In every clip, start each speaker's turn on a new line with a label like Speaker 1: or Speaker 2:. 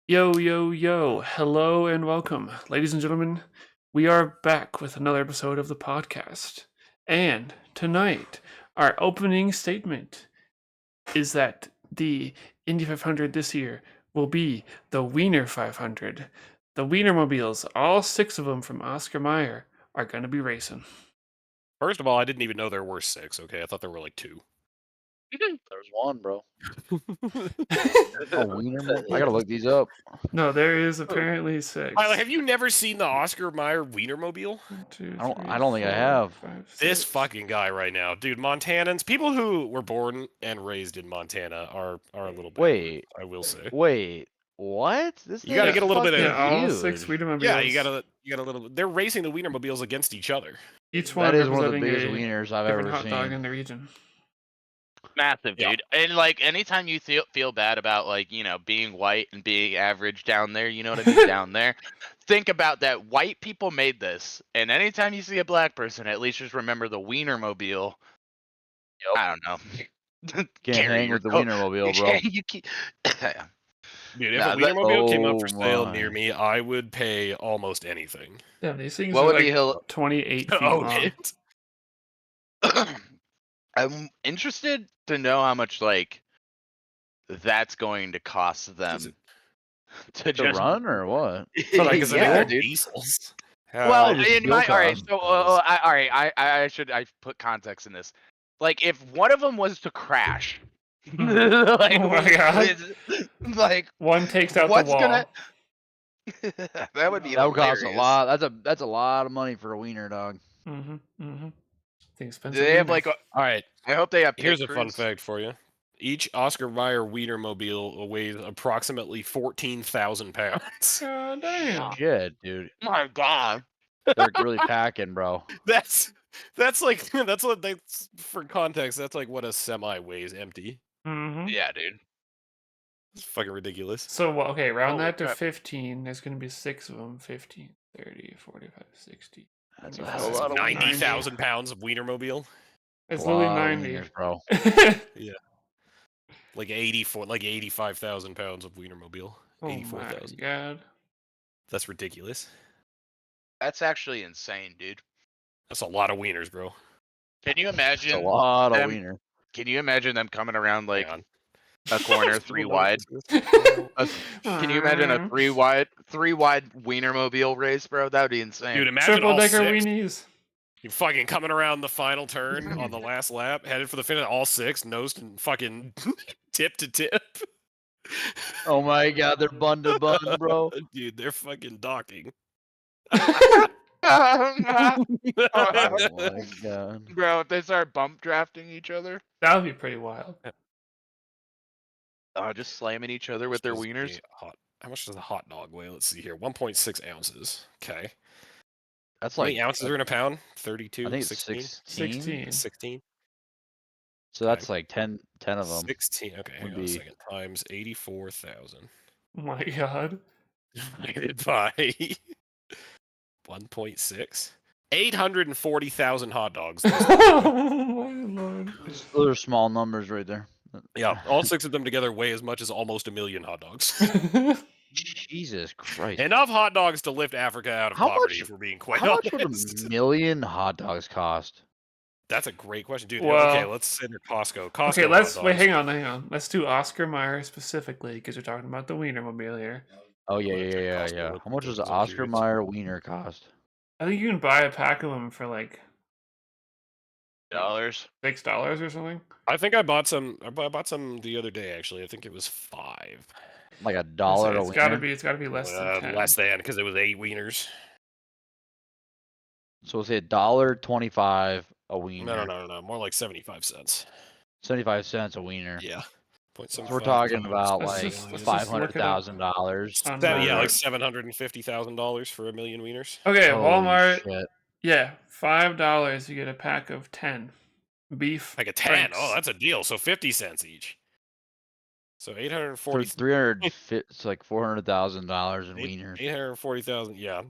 Speaker 1: Yo, yo, yo. Hello and welcome. Ladies and gentlemen, we are back with another episode of the podcast. And tonight, our opening statement is that the Indy 500 this year will be the Wiener 500. The Wienermobiles, all six of them from Oscar Mayer, are going to be racing.
Speaker 2: First of all, I didn't even know there were 6, okay? I thought there were, like, 2.
Speaker 3: There's one, bro.
Speaker 1: Oh,
Speaker 3: Wiener. I gotta look these up.
Speaker 1: No, there is apparently six.
Speaker 2: Tyler, have you never seen the Oscar Mayer Wienermobile?
Speaker 1: 1, 2,
Speaker 3: I don't think I have.
Speaker 1: 5,
Speaker 2: This
Speaker 1: 6.
Speaker 2: fucking guy right now. Dude, Montanans, people who were born and raised in Montana are a little bit,
Speaker 3: Wait,
Speaker 2: I will say.
Speaker 3: wait, what? This
Speaker 2: You gotta
Speaker 3: thing's
Speaker 2: get a little bit of-
Speaker 1: Yeah, all
Speaker 3: fucking
Speaker 1: six
Speaker 3: huge.
Speaker 1: Wienermobiles.
Speaker 2: Yeah, you got a little. They're racing the Wienermobiles against each other.
Speaker 1: Each one
Speaker 3: That is one of the
Speaker 1: representing
Speaker 3: biggest
Speaker 1: a
Speaker 3: wieners I've
Speaker 1: different
Speaker 3: ever
Speaker 1: hot dog
Speaker 3: seen.
Speaker 1: in the region.
Speaker 4: Massive,
Speaker 2: Yeah.
Speaker 4: dude. And like anytime you feel bad about like, being white and being average down there, you know what I mean, down there. Think about that white people made this. And anytime you see a black person, at least just remember the Wienermobile. I don't know.
Speaker 3: Can't
Speaker 4: Carry
Speaker 3: hang
Speaker 4: your
Speaker 3: with the
Speaker 4: coat.
Speaker 3: Wienermobile, bro.
Speaker 4: You keep
Speaker 2: Dude, if
Speaker 4: Nah,
Speaker 2: a
Speaker 4: that-
Speaker 2: Wienermobile came up for
Speaker 3: Oh
Speaker 2: sale
Speaker 3: my.
Speaker 2: near me, I would pay almost anything.
Speaker 1: Yeah, these things
Speaker 4: What
Speaker 1: are
Speaker 4: would
Speaker 1: like
Speaker 4: be
Speaker 1: 28 feet
Speaker 2: Oh,
Speaker 1: long.
Speaker 2: it.
Speaker 4: I'm interested to know how much like that's going to cost them to
Speaker 3: To run or what?
Speaker 2: So, like, is it
Speaker 4: yeah,
Speaker 2: like
Speaker 4: dude.
Speaker 2: diesels?
Speaker 4: Well,
Speaker 3: just
Speaker 4: in
Speaker 3: fuel
Speaker 4: my all right,
Speaker 3: costs.
Speaker 4: so all right, I put context in this. Like, if one of them was to crash, like,
Speaker 1: Oh my God.
Speaker 4: like
Speaker 1: One takes out
Speaker 4: what's
Speaker 1: the wall.
Speaker 4: gonna? That would be
Speaker 3: That would cost a
Speaker 4: hilarious.
Speaker 3: lot. That's a lot of money for a wiener, dog.
Speaker 1: Mm-hmm. Mm-hmm. The
Speaker 4: Do
Speaker 1: expensive.
Speaker 4: they have
Speaker 1: wieners.
Speaker 4: like?
Speaker 2: All right,
Speaker 4: I hope they have.
Speaker 2: here's
Speaker 4: pit
Speaker 2: a fun
Speaker 4: crews.
Speaker 2: fact for you. Each Oscar Mayer Wienermobile weighs approximately 14,000 pounds.
Speaker 1: God damn.
Speaker 3: Shit, dude.
Speaker 4: Oh my God.
Speaker 3: They're really packing, bro.
Speaker 2: That's like that's for context. That's like what a semi weighs empty.
Speaker 1: Mm-hmm.
Speaker 4: Yeah, dude.
Speaker 2: It's fucking ridiculous.
Speaker 1: So, well, okay, round
Speaker 4: Holy
Speaker 1: that to
Speaker 4: crap.
Speaker 1: 15. There's going to be six of them. 15, 30, 45, 60.
Speaker 3: That's a
Speaker 1: 75,
Speaker 3: hell of a
Speaker 4: lot of
Speaker 2: 90,000 pounds of Wienermobile.
Speaker 1: It's
Speaker 3: lot
Speaker 1: literally
Speaker 3: of
Speaker 1: 90.
Speaker 3: wieners, bro.
Speaker 2: Like 85,000 pounds of Wienermobile.
Speaker 1: Oh my
Speaker 2: 84,000.
Speaker 1: God.
Speaker 2: That's ridiculous.
Speaker 4: That's actually insane, dude.
Speaker 2: That's a lot of wieners, bro.
Speaker 4: Can you
Speaker 3: It's a
Speaker 4: imagine?
Speaker 3: lot of
Speaker 4: them-
Speaker 3: wiener.
Speaker 4: Can you imagine them coming around like
Speaker 2: Hang on.
Speaker 4: a corner three wide? Can you imagine a three wide Wienermobile race, bro? That would be insane.
Speaker 2: Dude, imagine
Speaker 1: Triple
Speaker 2: all
Speaker 1: decker
Speaker 2: six.
Speaker 1: weenies.
Speaker 2: You fucking coming around the final turn on the last lap, headed for the finish, all six, nose and fucking tip to tip.
Speaker 3: Oh my god, they're bun to bun, bro.
Speaker 2: Dude, they're fucking docking.
Speaker 3: Oh my god.
Speaker 4: Bro, if they start bump drafting each other,
Speaker 1: That would be pretty wild.
Speaker 4: just slamming each other with their
Speaker 2: Supposed to be
Speaker 4: wieners.
Speaker 2: How much does a hot dog weigh? Let's see here. 1.6 ounces. Okay.
Speaker 3: That's
Speaker 2: How
Speaker 3: like
Speaker 2: many ounces are in a pound? 32?
Speaker 3: I think it's
Speaker 2: 16?
Speaker 1: 16.
Speaker 2: 16?
Speaker 3: So that's like 10 of them.
Speaker 2: 16. Okay, hang
Speaker 3: would
Speaker 2: on a
Speaker 3: be-
Speaker 2: second. Times 84,000
Speaker 1: Oh my God.
Speaker 2: divided by 1.6. 840,000 hot dogs.
Speaker 1: Oh my Lord.
Speaker 3: Those are small numbers right there.
Speaker 2: Yeah, all six of them together weigh as much as almost 1 million hot dogs.
Speaker 3: Jesus Christ.
Speaker 2: Enough hot dogs to lift Africa out of
Speaker 3: How
Speaker 2: poverty,
Speaker 3: much-
Speaker 2: if we're being quite
Speaker 3: How much would
Speaker 2: honest.
Speaker 3: a million hot dogs cost?
Speaker 2: That's a great question, dude.
Speaker 1: Well-
Speaker 2: okay, let's say they're Costco. Costco
Speaker 1: Okay, let's
Speaker 2: hot
Speaker 1: wait.
Speaker 2: dogs.
Speaker 1: Hang on. Let's do Oscar Mayer specifically because you're talking about the Wienermobile here.
Speaker 3: Oh yeah,
Speaker 2: Well,
Speaker 3: yeah,
Speaker 2: check
Speaker 3: yeah,
Speaker 2: Costco
Speaker 3: yeah.
Speaker 2: real
Speaker 3: How much
Speaker 2: quick,
Speaker 3: does an
Speaker 2: 'cause I'm
Speaker 3: Oscar
Speaker 2: curious.
Speaker 3: Mayer wiener cost?
Speaker 1: I think you can buy a pack of them for like
Speaker 4: $6.
Speaker 1: $6 or something.
Speaker 2: I think I bought some. I bought some the other day. Actually, I think it was $5.
Speaker 3: Like $1 a
Speaker 1: It's gotta
Speaker 3: wiener.
Speaker 1: be. It's gotta be less than 10.
Speaker 2: Less than, because it was 8 wieners.
Speaker 3: So we'll say $1.25 a wiener.
Speaker 2: No. More like 75 cents.
Speaker 3: 75 cents a wiener.
Speaker 2: Yeah.
Speaker 3: So we're talking about
Speaker 1: Let's
Speaker 3: like
Speaker 1: just look it up.
Speaker 3: $500,000.
Speaker 1: On
Speaker 2: Yeah,
Speaker 1: Walmart.
Speaker 2: like $750,000 for 1 million wieners.
Speaker 1: Okay,
Speaker 3: Holy
Speaker 1: Walmart.
Speaker 3: shit.
Speaker 1: Yeah, $5. You get a pack of 10 beef.
Speaker 2: Like a 10.
Speaker 1: franks.
Speaker 2: Oh, that's a deal. So 50 cents each. So 840.
Speaker 3: For 300, it's like $400,000 in wieners.
Speaker 2: 840,000. Yeah.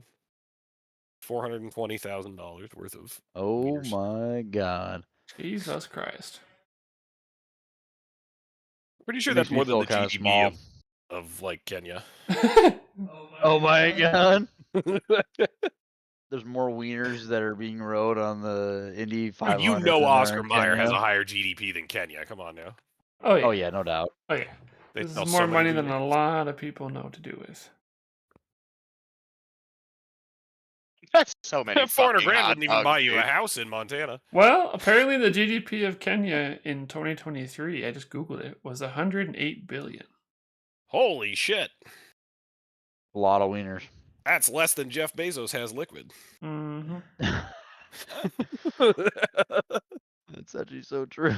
Speaker 2: $420,000 worth of.
Speaker 3: Oh
Speaker 2: wieners.
Speaker 3: my god.
Speaker 1: Jesus Christ.
Speaker 2: Pretty sure
Speaker 3: Makes
Speaker 2: that's
Speaker 3: me
Speaker 2: more than
Speaker 3: feel
Speaker 2: the
Speaker 3: kinda
Speaker 2: GDP
Speaker 3: small.
Speaker 2: of of like Kenya.
Speaker 3: Oh my god. There's more wieners that are being rode on the Indy 500.
Speaker 2: Dude, you know
Speaker 3: than there are
Speaker 2: Oscar
Speaker 3: in
Speaker 2: Mayer has a
Speaker 3: Kenya.
Speaker 2: higher GDP than Kenya. Come on now.
Speaker 1: Oh yeah.
Speaker 3: Oh yeah, no doubt.
Speaker 1: Oh yeah.
Speaker 2: They
Speaker 1: This
Speaker 2: sell
Speaker 1: is
Speaker 2: so
Speaker 1: more
Speaker 2: many
Speaker 1: money than a
Speaker 2: wieners.
Speaker 1: lot of people know what to do with.
Speaker 4: That's so many.
Speaker 2: 400
Speaker 4: fucking
Speaker 2: grand
Speaker 4: hot
Speaker 2: wouldn't even
Speaker 4: dogs,
Speaker 2: buy you
Speaker 4: dude.
Speaker 2: a house in Montana.
Speaker 1: Well, apparently the GDP of Kenya in 2023, I just googled it, was 108 billion.
Speaker 2: Holy shit.
Speaker 3: A lot of wieners.
Speaker 2: That's less than Jeff Bezos has liquid.
Speaker 1: Mm-hmm.
Speaker 3: That's actually so true.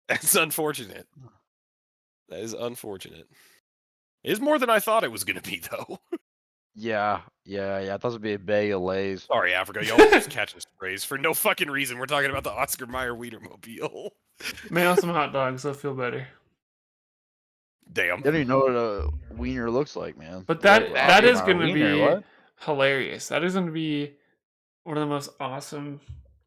Speaker 2: That's unfortunate. That is unfortunate. It is more than I thought it was going to be, though.
Speaker 3: Yeah. I thought it would be a bag of Lays.
Speaker 2: Sorry, Africa. Y'all just catching sprays for no fucking reason. We're talking about the Oscar Mayer Wienermobile.
Speaker 1: Mail some hot dogs, they'll feel better.
Speaker 2: Damn.
Speaker 3: I don't even know what a wiener looks like, man.
Speaker 1: But that
Speaker 3: What-
Speaker 1: that is
Speaker 3: Oscar
Speaker 1: going to
Speaker 3: Mayer,
Speaker 1: be
Speaker 3: what?
Speaker 1: hilarious. That is going to be one of the most awesome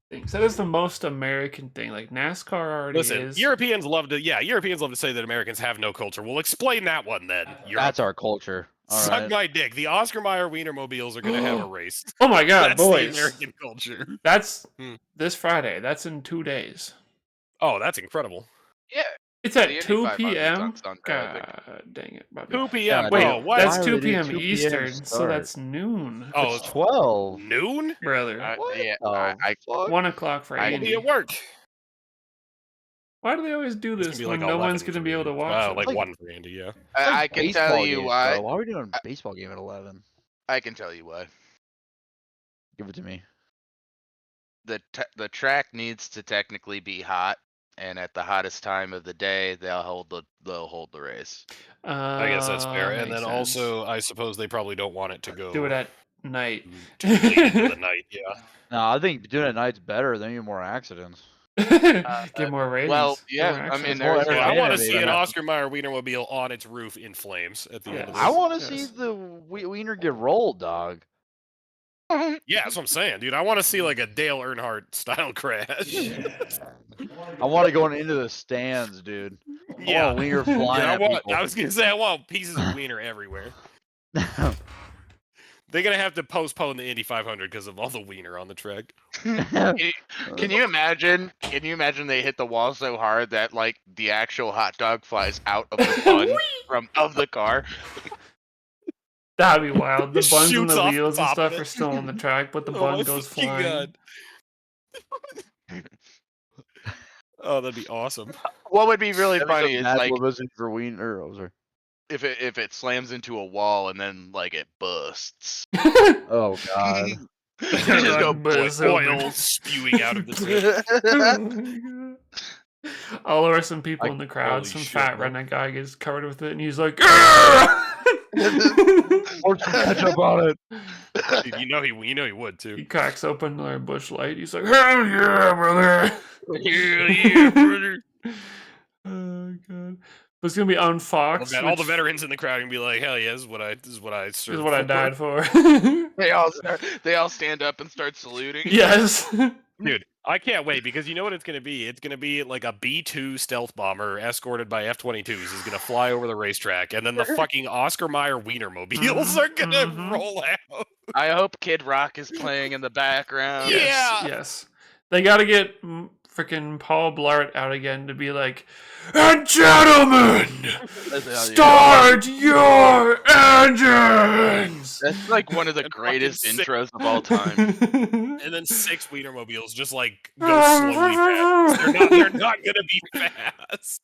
Speaker 1: things. That is the most American thing. Like NASCAR already
Speaker 2: Listen,
Speaker 1: is.
Speaker 2: Europeans love to say that Americans have no culture. Well, explain that one then.
Speaker 3: That's our culture. All
Speaker 2: Suck
Speaker 3: right.
Speaker 2: my dick. The Oscar Mayer Wienermobiles are going to have a race.
Speaker 1: Oh my god,
Speaker 2: That's the
Speaker 1: boys.
Speaker 2: American culture.
Speaker 1: That's
Speaker 2: Hmm.
Speaker 1: this Friday. That's in 2 days.
Speaker 2: Oh, that's incredible.
Speaker 4: Yeah.
Speaker 1: It's
Speaker 4: The
Speaker 1: at
Speaker 4: Indy
Speaker 1: 2
Speaker 4: 500's
Speaker 1: p.m.
Speaker 4: on Sunday, I think.
Speaker 1: God dang it, Bobby.
Speaker 2: 2 p.m.
Speaker 3: God,
Speaker 1: Wait,
Speaker 2: Bro, what?
Speaker 1: that's
Speaker 3: Why
Speaker 1: 2
Speaker 3: would they do
Speaker 1: p.m.
Speaker 3: 2 p.m.
Speaker 1: Eastern, so
Speaker 3: start?
Speaker 1: that's noon.
Speaker 2: Oh,
Speaker 3: It's 12.
Speaker 2: noon?
Speaker 1: Brother.
Speaker 3: What
Speaker 4: Yeah,
Speaker 3: the
Speaker 4: I
Speaker 3: fuck?
Speaker 1: 1 o'clock for
Speaker 4: I
Speaker 2: I'll
Speaker 1: Andy.
Speaker 2: be at work.
Speaker 1: Why do they always do
Speaker 2: It's
Speaker 1: this
Speaker 2: gonna be
Speaker 1: when
Speaker 2: like
Speaker 1: no
Speaker 2: 11
Speaker 1: one's going to be able to
Speaker 2: for me.
Speaker 1: watch it?
Speaker 2: Like
Speaker 3: Like-
Speaker 2: 1 for Andy, yeah.
Speaker 3: It's like
Speaker 4: I can tell
Speaker 3: baseball
Speaker 4: you
Speaker 3: games,
Speaker 4: why.
Speaker 3: Bro. Why are we doing a baseball game at 11?
Speaker 4: I can tell you why.
Speaker 3: Give it to me.
Speaker 4: The track needs to technically be hot, and at the hottest time of the day, they'll hold the race.
Speaker 2: I guess that's fair. And
Speaker 1: makes
Speaker 2: then
Speaker 1: sense.
Speaker 2: also, I suppose they probably don't want it to go
Speaker 1: do it at night.
Speaker 2: too late into the night. Yeah.
Speaker 3: No, I think doing it at night's better. Then you get more accidents.
Speaker 1: Get more ratings.
Speaker 4: well,
Speaker 1: get
Speaker 4: yeah,
Speaker 1: more
Speaker 4: I
Speaker 1: action.
Speaker 4: mean,
Speaker 3: More
Speaker 4: there's
Speaker 2: Dude, I
Speaker 3: Yeah,
Speaker 2: want to
Speaker 3: they
Speaker 2: see an
Speaker 3: got-
Speaker 2: Oscar Mayer Wienermobile on its roof in flames at the end of
Speaker 1: Yes.
Speaker 3: I
Speaker 2: this.
Speaker 3: want to
Speaker 1: Yes.
Speaker 3: see the wiener get rolled, dog.
Speaker 2: Yeah, that's what I'm saying, dude. I want to see like a Dale Earnhardt style crash.
Speaker 3: I want to go into the stands, dude. I want
Speaker 2: Yeah.
Speaker 3: a wiener
Speaker 2: Dude,
Speaker 3: flying
Speaker 2: I
Speaker 3: at
Speaker 2: was gonna say I want pieces of wiener everywhere.
Speaker 3: people.
Speaker 2: They're gonna have to postpone the Indy 500 because of all the wiener on the track.
Speaker 4: Can you imagine? Can you imagine they hit the wall so hard that like the actual hot dog flies out of the bun of the car?
Speaker 1: That'd be wild. The
Speaker 2: It
Speaker 1: buns and
Speaker 2: shoots
Speaker 1: the
Speaker 2: off the
Speaker 1: wheels and
Speaker 2: top of
Speaker 1: stuff
Speaker 2: it.
Speaker 1: are still on the track, but the
Speaker 2: Oh
Speaker 1: bun
Speaker 2: my
Speaker 1: goes
Speaker 2: fucking
Speaker 1: flying.
Speaker 2: God. Oh, that'd be awesome.
Speaker 4: What would be really
Speaker 3: That'd be
Speaker 4: funny
Speaker 3: some
Speaker 4: is
Speaker 3: bad
Speaker 4: like
Speaker 3: publicity for wiener. Oh, sorry.
Speaker 4: if it slams into a wall and then like it busts.
Speaker 3: Oh god.
Speaker 4: Just
Speaker 1: Run
Speaker 4: go
Speaker 1: buzz
Speaker 2: Oil
Speaker 1: open.
Speaker 2: spewing out of the tank.
Speaker 1: Oh my God. All over some people
Speaker 3: Like,
Speaker 1: in the crowd,
Speaker 2: holy
Speaker 1: some
Speaker 2: shit,
Speaker 1: fat
Speaker 2: bro.
Speaker 1: redneck guy gets covered with it, and he's like, "Argh!"
Speaker 3: Or catch up on it.
Speaker 2: Dude, you know he would
Speaker 1: He
Speaker 2: too.
Speaker 1: cracks open another bush light. He's like, "Hell yeah, brother!"
Speaker 2: Yeah, brother.
Speaker 1: Oh god, but it's gonna be on Fox.
Speaker 2: All the
Speaker 1: which
Speaker 2: veterans in the crowd can be like, "Hell yeah, this is what I served
Speaker 1: is what I
Speaker 2: for."
Speaker 1: died for.
Speaker 4: they all stand up and start saluting.
Speaker 1: Yes.
Speaker 2: Dude, I can't wait because you know what it's gonna be. It's gonna be like a B-2 stealth bomber escorted by F-22s is gonna fly over the racetrack, and then the fucking Oscar Mayer Wienermobiles are gonna
Speaker 1: Mhm.
Speaker 2: roll out.
Speaker 4: I hope Kid Rock is playing in the background.
Speaker 2: Yeah.
Speaker 1: Yes, yes. They got to get freaking Paul Blart out again to be like, "And gentlemen, start your engines."
Speaker 4: That's like one of the
Speaker 2: And
Speaker 4: greatest
Speaker 2: fucking sick-
Speaker 4: intros of all time.
Speaker 2: And then 6 Wienermobiles just like go slowly fast. They're not gonna be fast.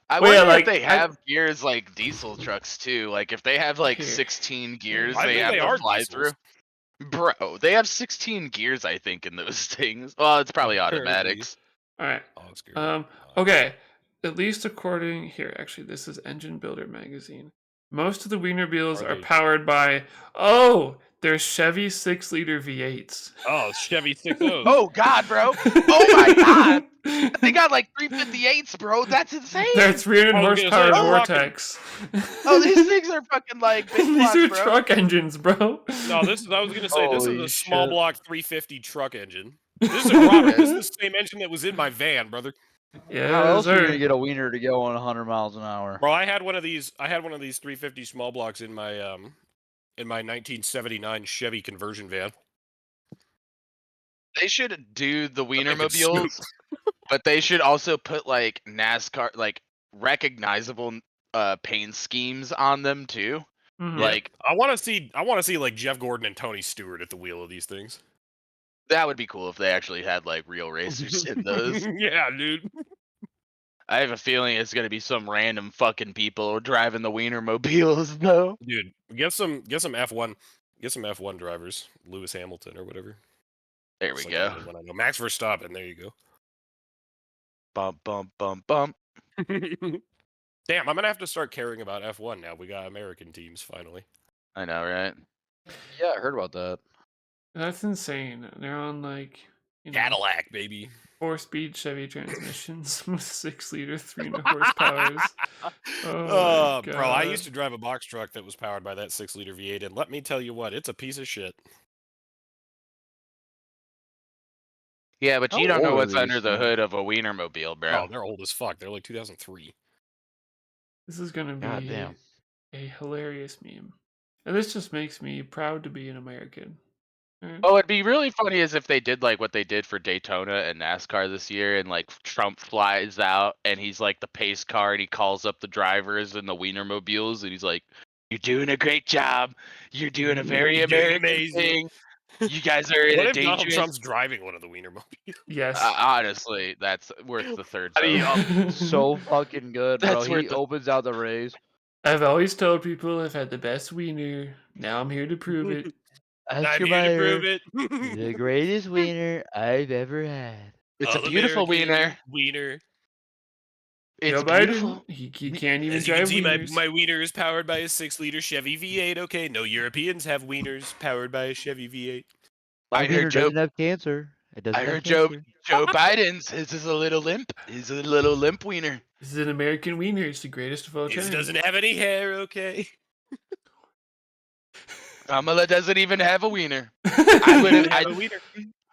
Speaker 4: I
Speaker 1: Well, yeah,
Speaker 4: wonder
Speaker 1: like,
Speaker 4: if they have gears like diesel trucks too. Like if they have like
Speaker 1: Here.
Speaker 4: 16 gears,
Speaker 2: I
Speaker 4: they
Speaker 2: think
Speaker 4: have
Speaker 2: they
Speaker 4: to
Speaker 2: are
Speaker 4: fly
Speaker 2: diesels.
Speaker 4: through. Bro, they have 16 gears, I think, in those things. Well, it's probably automatics.
Speaker 1: All right.
Speaker 2: Oscar.
Speaker 1: Okay. At least according here, actually, this is Engine Builder magazine. Most of the Wienermobiles
Speaker 2: Are
Speaker 1: are
Speaker 2: they-
Speaker 1: powered by they're Chevy 6-liter V8s.
Speaker 2: Oh, Chevy 6.0.
Speaker 4: Oh God, bro! Oh my God! They got like 358s, bro. That's insane.
Speaker 1: They're 300
Speaker 2: I was gonna
Speaker 1: horsepower
Speaker 2: say, they're rocking-
Speaker 1: Vortex.
Speaker 4: Oh, these things are fucking like big
Speaker 1: These
Speaker 4: blocks,
Speaker 1: are
Speaker 4: bro.
Speaker 1: truck engines, bro.
Speaker 2: No, I was gonna say this is
Speaker 3: Holy
Speaker 2: a small
Speaker 3: shit.
Speaker 2: block 350 truck engine. This is Robert. This is the same engine that was in my van, brother.
Speaker 1: Yeah,
Speaker 3: How else are you
Speaker 1: sir.
Speaker 3: gonna get a wiener to go on 100 miles an hour?
Speaker 2: Bro, I had one of these 350 small blocks in my 1979 Chevy conversion van.
Speaker 4: They should do the
Speaker 2: Lincoln Scoop.
Speaker 4: Wienermobiles, but they should also put like NASCAR, like recognizable paint schemes on them too.
Speaker 1: Mhm.
Speaker 2: Yeah.
Speaker 4: Like
Speaker 2: I want to see like Jeff Gordon and Tony Stewart at the wheel of these things.
Speaker 4: that would be cool if they actually had like real racers in those.
Speaker 2: Yeah, dude.
Speaker 4: I have a feeling it's gonna be some random fucking people driving the Wienermobiles though.
Speaker 2: Dude, get some F1 drivers, Lewis Hamilton or whatever.
Speaker 4: There we
Speaker 2: That's like
Speaker 4: go.
Speaker 2: the only one I know. Max Verstappen, there you go.
Speaker 4: Bump, bump, bump, bump.
Speaker 2: Damn, I'm gonna have to start caring about F1 now. We got American teams finally.
Speaker 4: I know, right?
Speaker 3: Yeah, I heard about that.
Speaker 1: That's insane. They're on like
Speaker 2: Cadillac, baby.
Speaker 1: 4-speed Chevy transmissions with 6-liter 300 horsepowers.
Speaker 2: Oh,
Speaker 1: my
Speaker 2: bro, I
Speaker 1: God.
Speaker 2: used to drive a box truck that was powered by that 6-liter V8, and let me tell you what, it's a piece of shit.
Speaker 4: Yeah, but
Speaker 3: How
Speaker 4: you don't know
Speaker 3: old are
Speaker 4: what's
Speaker 3: these
Speaker 4: under the
Speaker 3: things?
Speaker 4: hood of a Wienermobile, bro.
Speaker 2: Oh, they're old as fuck. They're like 2003.
Speaker 1: This is gonna
Speaker 3: God
Speaker 1: be
Speaker 3: damn.
Speaker 1: a hilarious meme. And this just makes me proud to be an American. Alright?
Speaker 4: Oh, it'd be really funny is if they did like what they did for Daytona and NASCAR this year, and like Trump flies out and he's like the pace car and he calls up the drivers in the Wienermobiles and he's like, "You're doing a great job. You're doing a very
Speaker 2: You're doing
Speaker 4: American
Speaker 2: amazing."
Speaker 4: thing. You guys are in
Speaker 2: What
Speaker 4: a
Speaker 2: if Donald
Speaker 4: dangerous."
Speaker 2: Trump's driving one of the Wienermobiles?
Speaker 1: Yes.
Speaker 4: Honestly, that's worth the third.
Speaker 3: That'd be
Speaker 4: vote.
Speaker 3: so fucking good, bro.
Speaker 4: That's
Speaker 3: He
Speaker 4: worth the-
Speaker 3: opens out the race.
Speaker 1: I've always told people I've had the best wiener. Now I'm here to prove it.
Speaker 2: I'm here to prove it.
Speaker 3: The greatest wiener I've ever had.
Speaker 4: It's a
Speaker 2: All
Speaker 4: beautiful
Speaker 2: American
Speaker 4: wiener.
Speaker 2: Wiener.
Speaker 4: It's
Speaker 1: Joe Biden,
Speaker 4: beautiful.
Speaker 1: he can't even
Speaker 2: As you can
Speaker 1: drive
Speaker 2: see,
Speaker 1: wieners.
Speaker 2: my wiener is powered by a 6-liter Chevy V8. Okay, no Europeans have wieners powered by a Chevy V8.
Speaker 4: I heard Joe.
Speaker 3: have cancer. It doesn't
Speaker 4: I
Speaker 3: have
Speaker 4: heard Joe.
Speaker 3: cancer.
Speaker 4: Joe Biden's. His is a little limp. He's a little limp wiener.
Speaker 1: This is an American wiener. It's the greatest of all
Speaker 2: His
Speaker 1: time.
Speaker 2: doesn't have any hair. Okay.
Speaker 4: Kamala doesn't even have a wiener.
Speaker 2: I
Speaker 4: would've-
Speaker 2: have a wiener.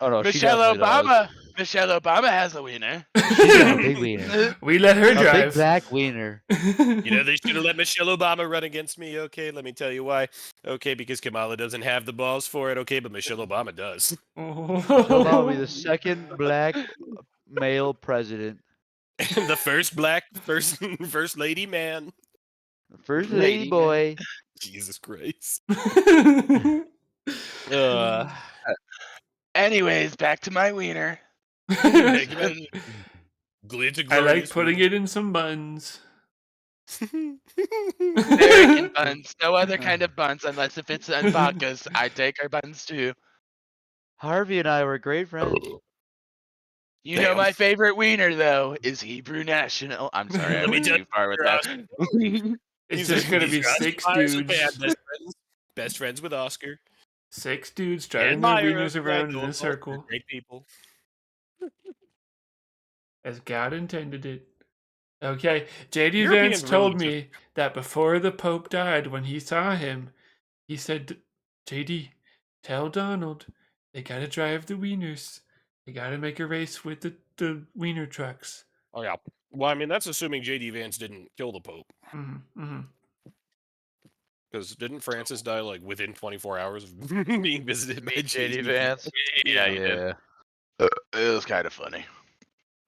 Speaker 3: Oh no, she
Speaker 4: Michelle
Speaker 3: definitely does.
Speaker 4: Obama. Michelle Obama has a wiener.
Speaker 3: She's got a big wiener.
Speaker 1: We let her
Speaker 3: A big
Speaker 1: drive.
Speaker 3: black wiener.
Speaker 2: You know, they should have let Michelle Obama run against me. Okay, let me tell you why. Okay, because Kamala doesn't have the balls for it. Okay, but Michelle Obama does.
Speaker 3: Obama will be the second black male president.
Speaker 2: The first black first lady man.
Speaker 3: First
Speaker 4: Lady
Speaker 3: lady boy.
Speaker 2: Jesus Christ.
Speaker 4: Anyways, back to my wiener.
Speaker 2: Glitter
Speaker 1: I like putting it in some buns.
Speaker 4: American buns. No other kind of buns unless if it's on vodkas. I take our buns too.
Speaker 3: Harvey and I were great friends.
Speaker 4: You know
Speaker 2: Damn.
Speaker 4: my favorite wiener though is Hebrew National. I'm sorry, I
Speaker 2: Let me
Speaker 4: went
Speaker 2: tell
Speaker 4: too far with
Speaker 2: you're
Speaker 4: that.
Speaker 1: It's just gonna be 6 dudes.
Speaker 2: Best friends with Oscar.
Speaker 1: 6 dudes driving
Speaker 2: And
Speaker 1: their
Speaker 2: Myra,
Speaker 1: wieners
Speaker 2: who I
Speaker 1: around
Speaker 2: know
Speaker 1: in a
Speaker 2: of,
Speaker 1: circle
Speaker 2: they're great people.
Speaker 1: as God intended it. Okay, JD
Speaker 2: Europeans
Speaker 1: Vance told
Speaker 2: really
Speaker 1: me that before the Pope died, when he saw him, he said, JD, tell Donald they gotta drive the wieners. They gotta make a race with the wiener trucks.
Speaker 2: Oh yeah. Well, I mean, that's assuming JD Vance didn't kill the Pope.
Speaker 1: Mm-hmm.
Speaker 2: Because didn't Francis die like within 24 hours of being visited by
Speaker 3: JD Vance.
Speaker 4: Yeah, you did. It was kind of funny.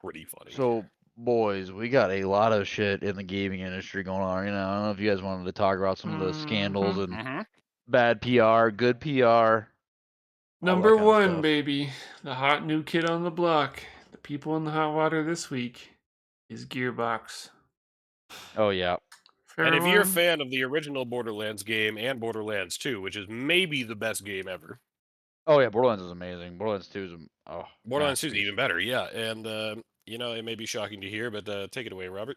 Speaker 2: Pretty funny.
Speaker 3: So, boys, we got a lot of shit in the gaming industry going on right now. I don't know if you guys wanted to talk about some of the scandals and
Speaker 2: Mhm.
Speaker 3: bad PR, good PR.
Speaker 1: Number
Speaker 3: that kind of
Speaker 1: 1,
Speaker 3: stuff.
Speaker 1: baby. The hot new kid on the block. The people in the hot water this week is Gearbox.
Speaker 3: Oh yeah.
Speaker 2: And if you're a
Speaker 1: Fair one?
Speaker 2: fan of the original Borderlands game and Borderlands 2, which is maybe the best game ever,
Speaker 3: Oh yeah, Borderlands is amazing. Borderlands 2 is
Speaker 2: Borderlands 2 is
Speaker 3: masterpiece.
Speaker 2: even better, yeah. And, you know, it may be shocking to hear, but take it away, Robert.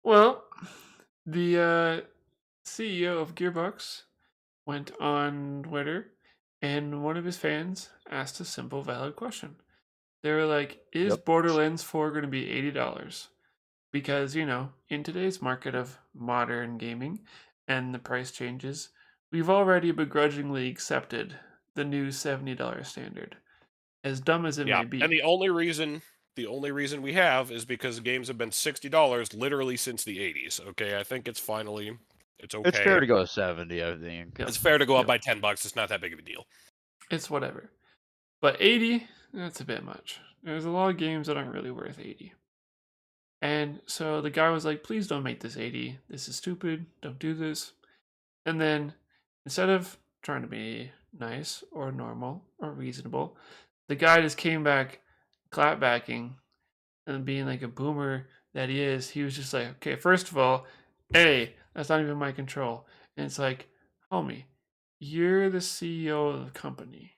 Speaker 1: Well, the CEO of Gearbox went on Twitter, and one of his fans asked a simple, valid question. They were like, is
Speaker 3: Yep.
Speaker 1: Borderlands 4 going to be $80? Because, you know, in today's market of modern gaming and the price changes, we've already begrudgingly accepted the new $70 standard. As dumb as it
Speaker 2: Yeah,
Speaker 1: may be.
Speaker 2: and the only reason the only reason we have is because games have been $60 literally since the 80s. Okay, I think it's finally it's okay.
Speaker 3: It's fair to go 70, I think.
Speaker 1: Yep.
Speaker 2: It's fair to go up
Speaker 1: Yep.
Speaker 2: by $10. It's not that big of a deal.
Speaker 1: It's whatever. But 80, that's a bit much. There's a lot of games that aren't really worth 80. And so the guy was like, please don't make this 80. This is stupid. Don't do this. And then instead of trying to be nice or normal or reasonable, the guy just came back clapbacking and being like a boomer that he is. He was just like, okay, first of all, A, that's not even my control. And it's like, homie, you're the CEO of the company.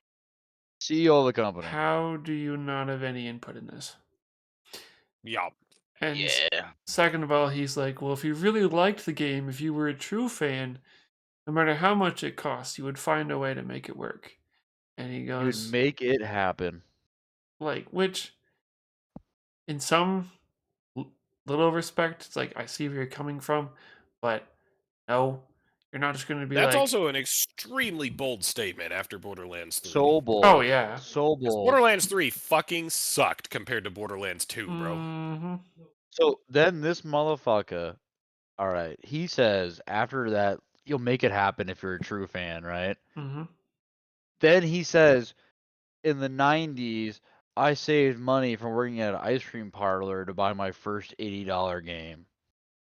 Speaker 3: CEO of the company.
Speaker 1: How do you not have any input in this?
Speaker 2: Yeah.
Speaker 1: And
Speaker 4: Yeah.
Speaker 1: second of all, he's like, well, if you really liked the game, if you were a true fan, no matter how much it costs, you would find a way to make it work. And he
Speaker 3: You
Speaker 1: goes,
Speaker 3: would make it happen.
Speaker 1: like, which in some little respect, it's like, I see where you're coming from, but no, you're not just going to be
Speaker 2: That's
Speaker 1: like,
Speaker 2: also an extremely bold statement after Borderlands 3.
Speaker 3: So bold.
Speaker 1: oh, yeah.
Speaker 3: So
Speaker 2: 'Cause
Speaker 3: bold.
Speaker 2: Borderlands 3 fucking sucked compared to Borderlands 2, bro.
Speaker 1: Mm-hmm.
Speaker 3: So then this motherfucker, all right, he says after that, you'll make it happen if you're a true fan, right?
Speaker 1: Mm-hmm.
Speaker 3: Then he says, in the 90s, I saved money from working at an ice cream parlor to buy my first $80 game.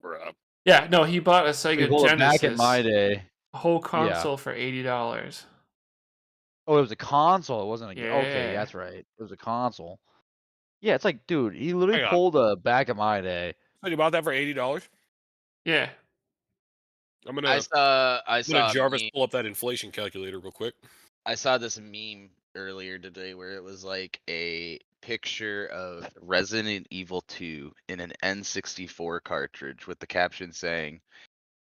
Speaker 2: Bruh.
Speaker 1: Yeah, no, he bought a Sega
Speaker 3: Well,
Speaker 1: Genesis,
Speaker 3: back in my day,
Speaker 1: a whole console for $80.
Speaker 3: oh, it was a console. It wasn't a game. Okay,
Speaker 1: Yeah.
Speaker 3: that's right. It was a console. Yeah, it's like, dude, he literally
Speaker 2: Hang on.
Speaker 3: pulled a back in my day.
Speaker 2: So you bought that for $80?
Speaker 1: Yeah.
Speaker 2: I'm
Speaker 4: I
Speaker 2: gonna
Speaker 4: saw a
Speaker 2: Jarvis
Speaker 4: meme.
Speaker 2: pull up that inflation calculator real quick.
Speaker 4: I saw this meme earlier today where it was like a picture of Resident Evil 2 in an N64 cartridge with the caption saying,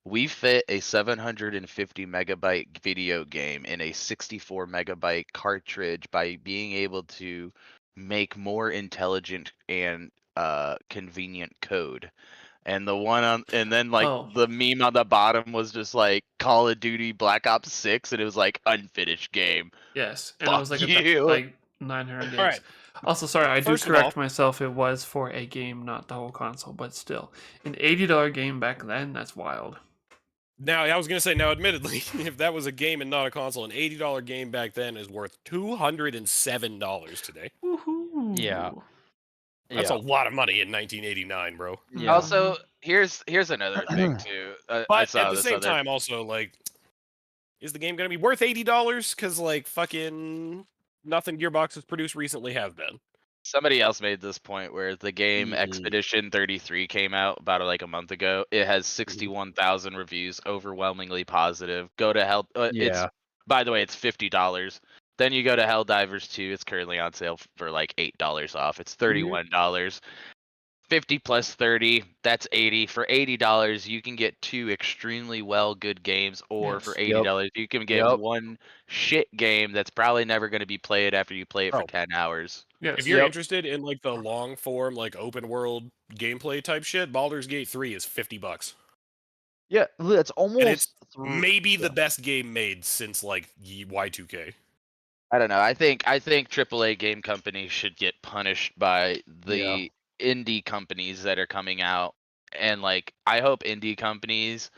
Speaker 4: "We fit a 750 megabyte video game in a 64 megabyte cartridge by being able to make more intelligent and convenient code." And the one on, and then like
Speaker 1: Oh.
Speaker 4: the meme on the bottom was just like Call of Duty Black Ops 6, and it was like unfinished game.
Speaker 1: Yes. And it was
Speaker 4: Fuck
Speaker 1: like,
Speaker 4: you.
Speaker 1: like 900 gigs.
Speaker 2: All right.
Speaker 1: Also, sorry, I do
Speaker 2: First of
Speaker 1: correct
Speaker 2: all-
Speaker 1: myself. It was for a game, not the whole console, but still. An $80 game back then, that's wild.
Speaker 2: Now, I was gonna say, now, admittedly, if that was a game and not a console, an $80 game back then is worth $207 today.
Speaker 1: Woohoo.
Speaker 3: Yeah.
Speaker 2: That's a lot of money in 1989, bro.
Speaker 3: Yeah.
Speaker 4: Also, here's another thing too. I
Speaker 2: But
Speaker 4: saw
Speaker 2: at the
Speaker 4: this
Speaker 2: same
Speaker 4: other.
Speaker 2: time, also, like, is the game gonna be worth $80? Because, like, fucking nothing Gearbox has produced recently have been.
Speaker 4: Somebody else made this point where the game
Speaker 3: Mhm.
Speaker 4: Expedition 33 came out about like a month ago. It has 61,000 reviews, overwhelmingly positive. Go to hell. It's,
Speaker 3: Yeah.
Speaker 4: by the way, it's $50. Then you go to Helldivers 2. It's currently on sale for like $8 off. It's $31. 50 plus 30, that's 80. For $80, you can get two extremely good games, or for
Speaker 1: Yes.
Speaker 4: $80, you can get
Speaker 3: Yep.
Speaker 4: one shit game that's probably never going to be played after you play it for
Speaker 2: Oh.
Speaker 4: 10 hours.
Speaker 1: Yes.
Speaker 2: If you're
Speaker 3: Yep.
Speaker 2: interested in, like, the long form, like, open world gameplay type shit, Baldur's Gate 3 is $50.
Speaker 3: Yeah, it's almost
Speaker 2: it's Maybe the best game made since, like, Y2K.
Speaker 4: I don't know. I think AAA game companies should get punished by the
Speaker 3: Yeah.
Speaker 4: indie companies that are coming out, and like I hope indie companies,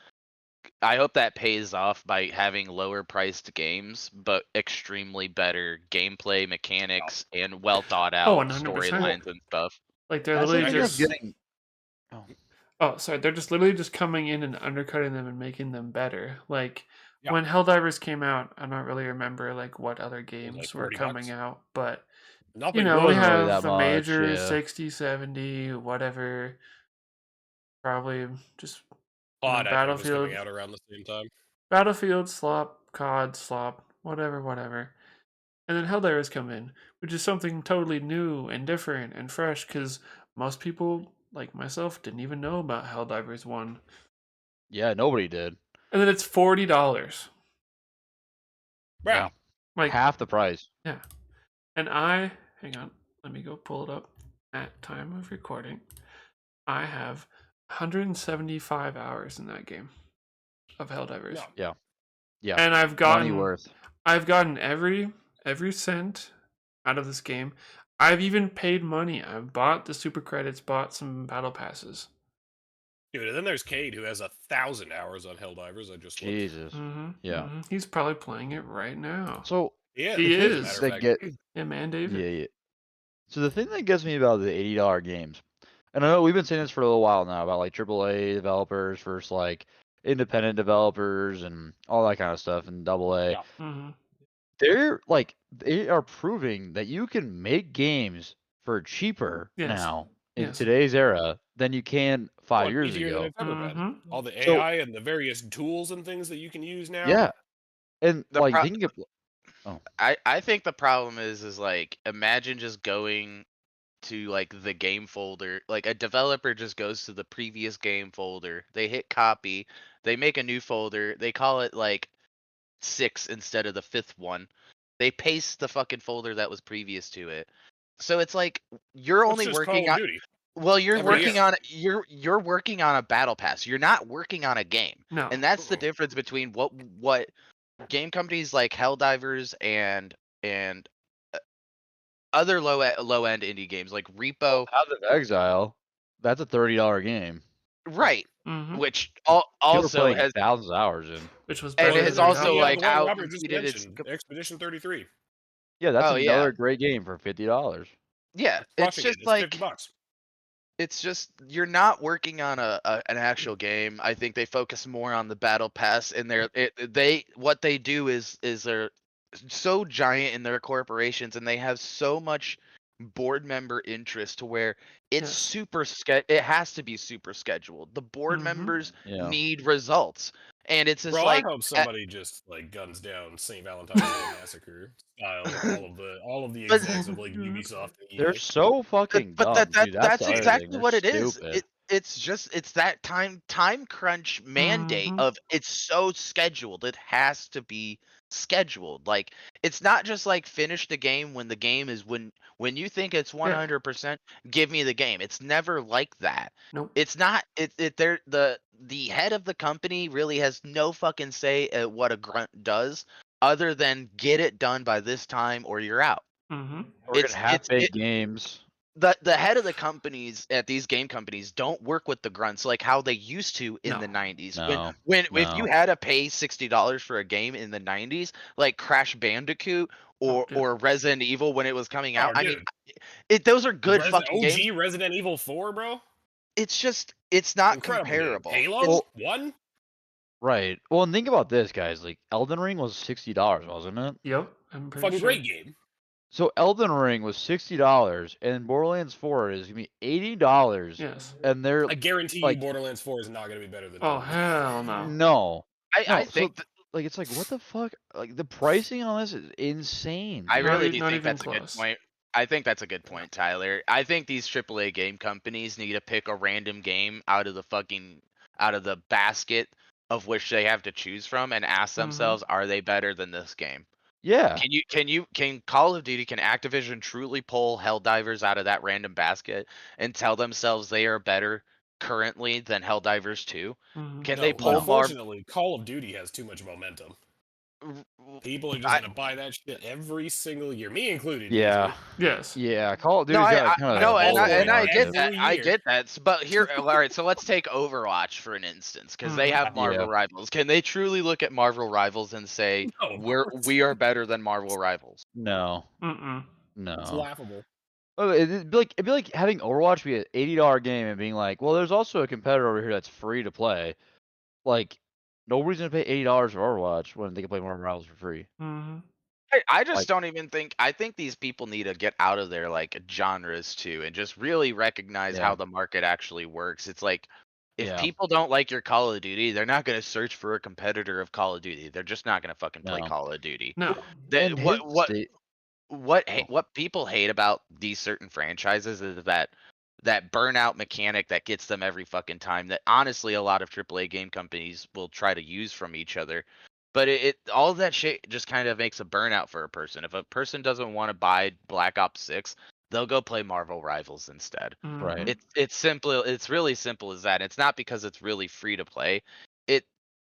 Speaker 4: I hope that pays off by having lower priced games but extremely better gameplay mechanics and well thought out
Speaker 1: 100%.
Speaker 4: storylines and stuff.
Speaker 1: Like, they're
Speaker 3: That's
Speaker 1: literally
Speaker 3: like
Speaker 1: just.
Speaker 3: getting.
Speaker 1: Oh, sorry. They're just literally just coming in and undercutting them and making them better. Like,
Speaker 2: Yeah.
Speaker 1: when Helldivers came out, I don't really remember like what other games
Speaker 2: like
Speaker 1: were
Speaker 2: 40
Speaker 1: coming
Speaker 2: bucks.
Speaker 1: out, but
Speaker 2: Nothing
Speaker 1: you know, we
Speaker 3: wasn't really
Speaker 1: have
Speaker 3: that
Speaker 1: the
Speaker 3: much,
Speaker 1: major
Speaker 3: yeah.
Speaker 1: 60, 70, whatever. Probably just
Speaker 2: COD, I think, was
Speaker 1: Battlefield.
Speaker 2: coming out around the same time.
Speaker 1: Battlefield, slop, COD, slop, whatever. And then Helldivers come in, which is something totally new and different and fresh, because most people, like myself, didn't even know about Helldivers 1.
Speaker 3: Yeah, nobody did.
Speaker 1: And then it's $40.
Speaker 2: Bruh.
Speaker 1: Like,
Speaker 3: Half the price.
Speaker 1: yeah. And hang on, let me go pull it up at time of recording. I have 175 hours in that game of Helldivers.
Speaker 2: Yeah.
Speaker 3: Yeah.
Speaker 1: And
Speaker 3: Money worth.
Speaker 1: I've gotten every cent out of this game. I've even paid money. I've bought the super credits, bought some battle passes.
Speaker 2: Dude, and then there's Cade, who has 1,000 hours on Helldivers. I just looked.
Speaker 3: Jesus.
Speaker 1: Mm-hmm.
Speaker 3: Yeah.
Speaker 1: Mm-hmm. He's probably playing it right now.
Speaker 3: So
Speaker 2: Yeah,
Speaker 1: He
Speaker 2: as a
Speaker 1: is.
Speaker 2: matter of
Speaker 3: that
Speaker 2: fact.
Speaker 3: get
Speaker 1: Yeah, man, David.
Speaker 3: yeah. So the thing that gets me about the $80 games, and I know we've been saying this for a little while now about like AAA developers versus like independent developers and all that kind of stuff, and AA.
Speaker 2: Yeah.
Speaker 1: Mm-hmm.
Speaker 3: They are proving that you can make games for cheaper
Speaker 1: Yes.
Speaker 3: now in
Speaker 1: Yes.
Speaker 3: today's era than you can 5
Speaker 2: Well,
Speaker 3: years
Speaker 2: easier than
Speaker 3: ago.
Speaker 2: it's ever been.
Speaker 1: Mm-hmm.
Speaker 2: All the
Speaker 3: So-
Speaker 2: AI and the various tools and things that you can use now.
Speaker 3: Yeah. And
Speaker 4: The
Speaker 3: like
Speaker 4: pro-
Speaker 3: thinking of
Speaker 4: I think the problem is like imagine just going to like the game folder, like a developer just goes to the previous game folder, they hit copy, they make a new folder, they call it like 6 instead of the 5th one, they paste the fucking folder that was previous to it. So it's like you're
Speaker 2: It's
Speaker 4: only
Speaker 2: just
Speaker 4: working
Speaker 2: Call
Speaker 4: on
Speaker 2: of Duty.
Speaker 4: you're
Speaker 2: Every
Speaker 4: working
Speaker 2: year.
Speaker 4: on you're working on a battle pass, you're not working on a game.
Speaker 1: No.
Speaker 4: And that's the
Speaker 2: Uh-oh.
Speaker 4: difference between what game companies like Helldivers and uh, other low end indie games like Repo,
Speaker 3: Path of Exile, that's a $30 game.
Speaker 4: right?
Speaker 1: Mm-hmm.
Speaker 4: Which
Speaker 3: People are
Speaker 4: also
Speaker 3: putting
Speaker 4: has
Speaker 3: thousands of hours in.
Speaker 1: Which was
Speaker 4: and
Speaker 1: better
Speaker 4: it has
Speaker 1: than
Speaker 4: also
Speaker 1: Diablo.
Speaker 4: like
Speaker 2: the one
Speaker 4: out
Speaker 2: Robert just
Speaker 4: competed its
Speaker 2: mentioned, Expedition 33.
Speaker 3: Yeah, that's
Speaker 4: Oh, yeah.
Speaker 3: another great game for $50.
Speaker 4: yeah. It's
Speaker 2: Crushing
Speaker 4: just
Speaker 2: it. It's
Speaker 4: like
Speaker 2: $50.
Speaker 4: it's just you're not working on an actual game. I think they focus more on the battle pass, and what they do is they're so giant in their corporations, and they have so much board member interest to where it's
Speaker 1: Yes.
Speaker 4: it has to be super scheduled. The board
Speaker 1: Mhm.
Speaker 4: members
Speaker 3: Yeah.
Speaker 4: need results, and it's just
Speaker 2: Bro,
Speaker 4: like
Speaker 2: I hope somebody just like guns down St. Valentine's Day Massacre style all of the
Speaker 4: But-
Speaker 2: execs of like Ubisoft and EA.
Speaker 3: They're so fucking
Speaker 4: but
Speaker 3: dumb, dude.
Speaker 4: that's
Speaker 3: the other
Speaker 4: exactly
Speaker 3: thing.
Speaker 4: what
Speaker 3: They're
Speaker 4: it is.
Speaker 3: stupid.
Speaker 4: It's that time crunch mandate
Speaker 1: Mhm.
Speaker 4: of it's so scheduled. It has to be scheduled. Like it's not just like finish the game when the game is when you think it's 100%, give me the game. It's never like that.
Speaker 1: Nope.
Speaker 4: It's not they're the head of the company really has no fucking say at what a grunt does other than get it done by this time or you're out.
Speaker 1: Mm-hmm.
Speaker 3: We're gonna half-baked games.
Speaker 4: The head of the companies at these game companies don't work with the grunts like how they used to in the
Speaker 1: No.
Speaker 4: 90s.
Speaker 3: No.
Speaker 4: When if
Speaker 3: No.
Speaker 4: you had to pay $60 for a game in the 90s, like Crash Bandicoot or
Speaker 1: dude.
Speaker 4: or Resident Evil when it was coming out,
Speaker 2: Oh,
Speaker 4: I mean,
Speaker 2: dude.
Speaker 4: those are good
Speaker 2: OG
Speaker 4: fucking games.
Speaker 2: Resident Evil 4, bro.
Speaker 4: It's just it's not
Speaker 2: Incredible game.
Speaker 4: comparable.
Speaker 2: Halo 1?
Speaker 3: Right. Well, and think about this, guys. Like Elden Ring was $60, wasn't it?
Speaker 1: Yep. I'm pretty
Speaker 2: Fucking
Speaker 1: sure.
Speaker 2: great game.
Speaker 3: So Elden Ring was $60, and Borderlands 4 is gonna be $80.
Speaker 1: Yes.
Speaker 3: And they're
Speaker 2: I guarantee
Speaker 3: like-
Speaker 2: you Borderlands 4 is not going to be better than
Speaker 1: Oh
Speaker 2: Elden Ring.
Speaker 1: hell no.
Speaker 3: no.
Speaker 4: I
Speaker 3: No,
Speaker 4: think
Speaker 3: so, like it's like what the fuck? Like the pricing on this is insane.
Speaker 4: I
Speaker 3: dude.
Speaker 4: really
Speaker 1: Not
Speaker 4: do
Speaker 1: even
Speaker 4: think that's a good
Speaker 1: close.
Speaker 4: point. I think that's a good point, Tyler. I think these AAA game companies need to pick a random game out of the basket of which they have to choose from and ask themselves, are they better than this game?
Speaker 3: Yeah.
Speaker 4: Can Call of Duty, can Activision truly pull Helldivers out of that random basket and tell themselves they are better currently than Helldivers 2?
Speaker 1: Mhm.
Speaker 4: Can
Speaker 2: No,
Speaker 4: they pull more?
Speaker 2: unfortunately, Call of Duty has too much momentum. People are just
Speaker 4: I-
Speaker 2: going to buy that shit every single year, me included.
Speaker 3: Yeah.
Speaker 1: Yes.
Speaker 3: Yeah. Call of Duty's
Speaker 4: No,
Speaker 3: got kind of
Speaker 4: no, and
Speaker 2: Overwatch
Speaker 4: I get
Speaker 2: every
Speaker 4: that. I
Speaker 2: year.
Speaker 4: get that. But here, all right. So let's take Overwatch for an instance, because they have Marvel
Speaker 3: Yeah.
Speaker 4: Rivals. Can they truly look at Marvel Rivals and say
Speaker 2: No,
Speaker 4: we are better than Marvel Rivals?
Speaker 3: No.
Speaker 1: Mm-mm.
Speaker 2: it's
Speaker 3: No.
Speaker 2: laughable.
Speaker 3: Oh, it'd be like having Overwatch be an $80 game and being like, well, there's also a competitor over here that's free to play. Like, nobody's gonna pay $80 for Overwatch when they can play Marvel Rivals for free.
Speaker 1: Mm-hmm.
Speaker 4: I just
Speaker 3: Like-
Speaker 4: don't even think. I think these people need to get out of their like genres too, and just really recognize
Speaker 3: Yeah.
Speaker 4: how the market actually works. It's like if
Speaker 3: Yeah.
Speaker 4: people don't like your Call of Duty, they're not going to search for a competitor of Call of Duty. They're just not going to fucking play
Speaker 3: No.
Speaker 4: Call of Duty.
Speaker 1: No.
Speaker 3: And his state-
Speaker 4: What people hate about these certain franchises is that burnout mechanic that gets them every fucking time, that honestly a lot of AAA game companies will try to use from each other. But it all of that shit just kind of makes a burnout for a person. If a person doesn't want to buy Black Ops 6, they'll go play Marvel Rivals instead.
Speaker 3: Right.
Speaker 1: Mhm.
Speaker 4: It's really simple as that. It's not because it's really free to play.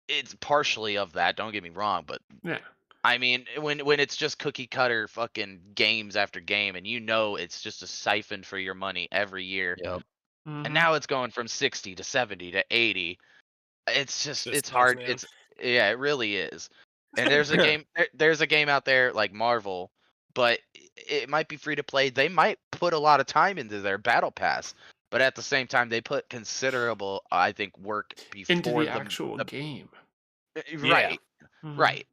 Speaker 4: It's partially of that, don't get me wrong, but
Speaker 1: Yeah.
Speaker 4: I mean, when it's just cookie cutter fucking games after game, and it's just a siphon for your money every year,
Speaker 3: Yep.
Speaker 4: and
Speaker 1: Mhm.
Speaker 4: now it's going from 60 to 70 to 80. It's just
Speaker 2: Just
Speaker 4: it's
Speaker 2: sucks,
Speaker 4: hard.
Speaker 2: man.
Speaker 4: Yeah, it really is. And there's a game out there like Marvel, but it might be free to play. They might put a lot of time into their battle pass, but at the same time they put considerable, I think, work
Speaker 1: Into
Speaker 4: before
Speaker 1: the actual game.
Speaker 4: right,
Speaker 1: Mhm.
Speaker 4: right.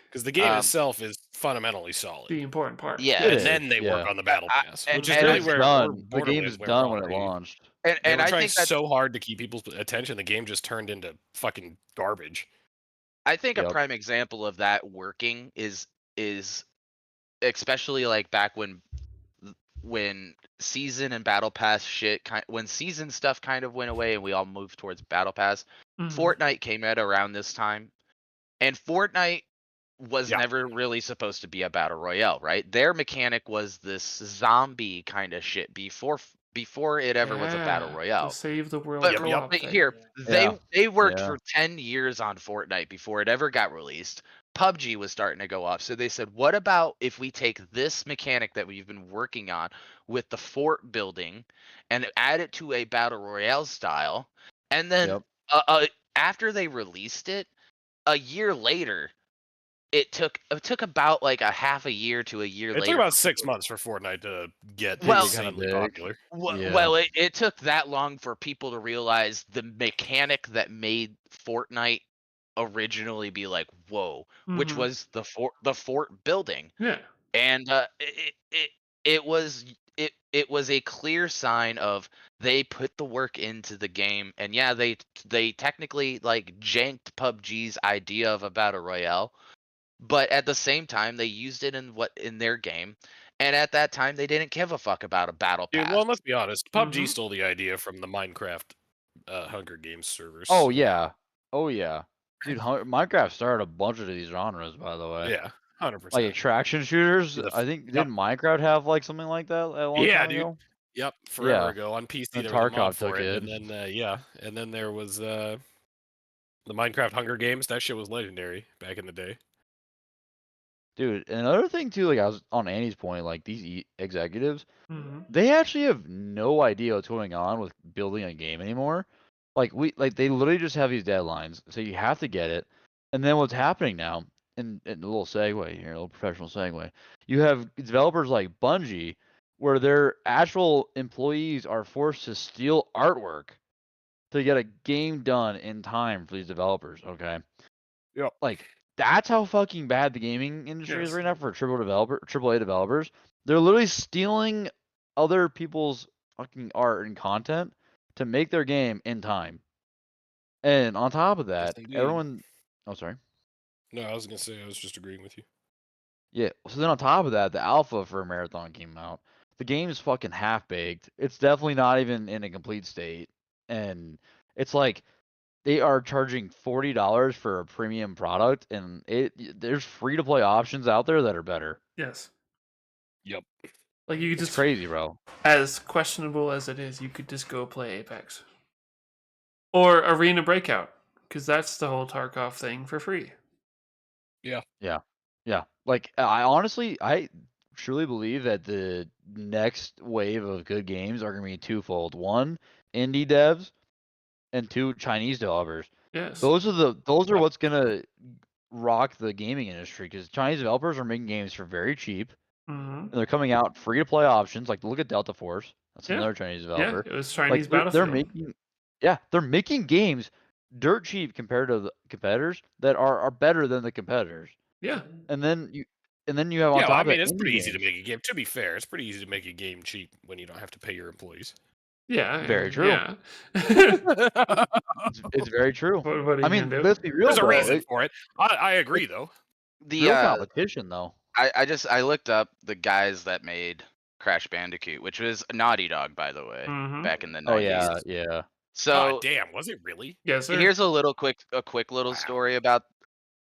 Speaker 2: Because the game
Speaker 4: Um,
Speaker 2: itself is fundamentally solid.
Speaker 1: The important part.
Speaker 4: Yeah.
Speaker 2: And
Speaker 3: It
Speaker 2: then
Speaker 3: is,
Speaker 2: they work
Speaker 3: yeah.
Speaker 2: on the battle
Speaker 4: I-
Speaker 2: pass,
Speaker 4: and-
Speaker 2: which is
Speaker 4: and I
Speaker 2: really
Speaker 3: It's
Speaker 2: where
Speaker 3: done. The
Speaker 2: Borderlands
Speaker 3: game's
Speaker 2: went
Speaker 3: done
Speaker 2: wrong.
Speaker 3: when it launched.
Speaker 2: They
Speaker 4: and
Speaker 2: were
Speaker 4: I
Speaker 2: trying
Speaker 4: think that
Speaker 2: so hard to keep people's attention, the game just turned into fucking garbage.
Speaker 4: I think a
Speaker 3: Yep.
Speaker 4: prime example of that working is especially like back when season and battle pass when season stuff kind of went away and we all moved towards battle pass.
Speaker 1: Mhm.
Speaker 4: Fortnite came out around this time, and Fortnite was
Speaker 2: Yeah.
Speaker 4: never really supposed to be a battle royale, right? Their mechanic was this zombie kind of shit before it ever was a battle
Speaker 1: Yeah,
Speaker 4: royale.
Speaker 1: The save the world
Speaker 4: But,
Speaker 2: Yep, yep.
Speaker 1: co-op
Speaker 4: but
Speaker 1: thing.
Speaker 4: here,
Speaker 3: Yeah.
Speaker 4: they worked
Speaker 3: Yeah.
Speaker 4: for 10 years on Fortnite before it ever got released. PUBG was starting to go off. So they said, what about if we take this mechanic that we've been working on with the fort building and add it to a battle royale style? And then
Speaker 3: Yep.
Speaker 4: after they released it, a year later, it took about like a half a year to a year
Speaker 2: It
Speaker 4: later.
Speaker 2: took about 6 months for Fortnite to get
Speaker 4: Well-
Speaker 2: insanely
Speaker 3: Big.
Speaker 2: popular.
Speaker 3: Yeah.
Speaker 4: Well, it took that long for people to realize the mechanic that made Fortnite originally be like, whoa, which
Speaker 1: Mhm.
Speaker 4: was the fort building.
Speaker 1: Yeah.
Speaker 4: And it was a clear sign of they put the work into the game. And yeah, they technically like janked PUBG's idea of a battle royale, but at the same time they used it in their game. And at that time they didn't give a fuck about a battle
Speaker 2: Dude,
Speaker 4: pass.
Speaker 2: well, let's be honest. PUBG
Speaker 1: Mhm.
Speaker 2: stole the idea from the Minecraft Hunger Games servers.
Speaker 3: Oh yeah. Oh yeah. Dude, Minecraft started a bunch of these genres, by the way.
Speaker 2: Yeah, 100%.
Speaker 3: Like attraction shooters.
Speaker 2: The f-
Speaker 3: I think
Speaker 2: yep.
Speaker 3: didn't Minecraft have like something like that a long
Speaker 2: Yeah,
Speaker 3: time
Speaker 2: dude.
Speaker 3: ago?
Speaker 2: Yep, forever
Speaker 3: Yeah.
Speaker 2: ago on PC
Speaker 3: And
Speaker 2: there was a mod
Speaker 3: Tarkov
Speaker 2: for
Speaker 3: took
Speaker 2: it,
Speaker 3: it.
Speaker 2: and then and then there was the Minecraft Hunger Games. That shit was legendary back in the day.
Speaker 3: Dude, another thing too, like I was on Annie's point, like these executives,
Speaker 1: Mhm.
Speaker 3: they actually have no idea what's going on with building a game anymore. Like they literally just have these deadlines, so you have to get it. And then what's happening now, and a little segue here, a little professional segue, you have developers like Bungie, where their actual employees are forced to steal artwork to get a game done in time for these developers. Okay.
Speaker 2: Yep.
Speaker 3: Like that's how fucking bad the gaming industry is
Speaker 1: Yes.
Speaker 3: right now for AAA developers. They're literally stealing other people's fucking art and content to make their game in time. And on top of that,
Speaker 2: indeed.
Speaker 3: everyone oh sorry.
Speaker 2: No, I was gonna say I was just agreeing with you.
Speaker 3: Yeah. So then on top of that, the alpha for Marathon came out. The game is fucking half baked. It's definitely not even in a complete state. And it's like they are charging $40 for a premium product, and there's free to play options out there that are better.
Speaker 1: Yes.
Speaker 2: Yep.
Speaker 1: Like you could
Speaker 3: It's
Speaker 1: just,
Speaker 3: crazy, bro.
Speaker 1: as questionable as it is, you could just go play Apex or Arena Breakout, because that's the whole Tarkov thing for free.
Speaker 3: Yeah. Like I truly believe that the next wave of good games are gonna be twofold. One, indie devs, and two, Chinese developers.
Speaker 1: Yes.
Speaker 3: Those are
Speaker 2: Yep.
Speaker 3: what's gonna rock the gaming industry because Chinese developers are making games for very cheap.
Speaker 1: Mhm.
Speaker 3: And they're coming out free to play options. Like look at Delta Force. That's
Speaker 1: Yeah.
Speaker 3: another Chinese
Speaker 1: Yeah,
Speaker 3: developer.
Speaker 1: it was
Speaker 3: Like
Speaker 1: Chinese
Speaker 3: they're
Speaker 1: Battlefield.
Speaker 3: making games dirt cheap compared to the competitors that are better than the competitors.
Speaker 1: Yeah.
Speaker 3: And then you have on
Speaker 2: Yeah,
Speaker 3: top
Speaker 2: well, I
Speaker 3: of
Speaker 2: mean,
Speaker 3: it
Speaker 2: it's pretty
Speaker 3: indie
Speaker 2: easy to
Speaker 3: games.
Speaker 2: make a game. To be fair, it's pretty easy to make a game cheap when you don't have to pay your employees.
Speaker 1: Yeah.
Speaker 3: Very true.
Speaker 1: Yeah.
Speaker 3: It's very true.
Speaker 1: What are you
Speaker 3: I mean,
Speaker 1: gonna do?
Speaker 3: let's be real,
Speaker 2: There's a
Speaker 3: bro.
Speaker 2: reason for it. I agree, though.
Speaker 4: The
Speaker 3: Real competition, though.
Speaker 4: I looked up the guys that made Crash Bandicoot, which was Naughty Dog, by the way,
Speaker 1: Mhm.
Speaker 4: back in the 90s.
Speaker 3: Oh yeah, yeah.
Speaker 4: So
Speaker 2: God damn, was it really?
Speaker 1: Yes, sir.
Speaker 4: here's a quick little
Speaker 2: Wow.
Speaker 4: story about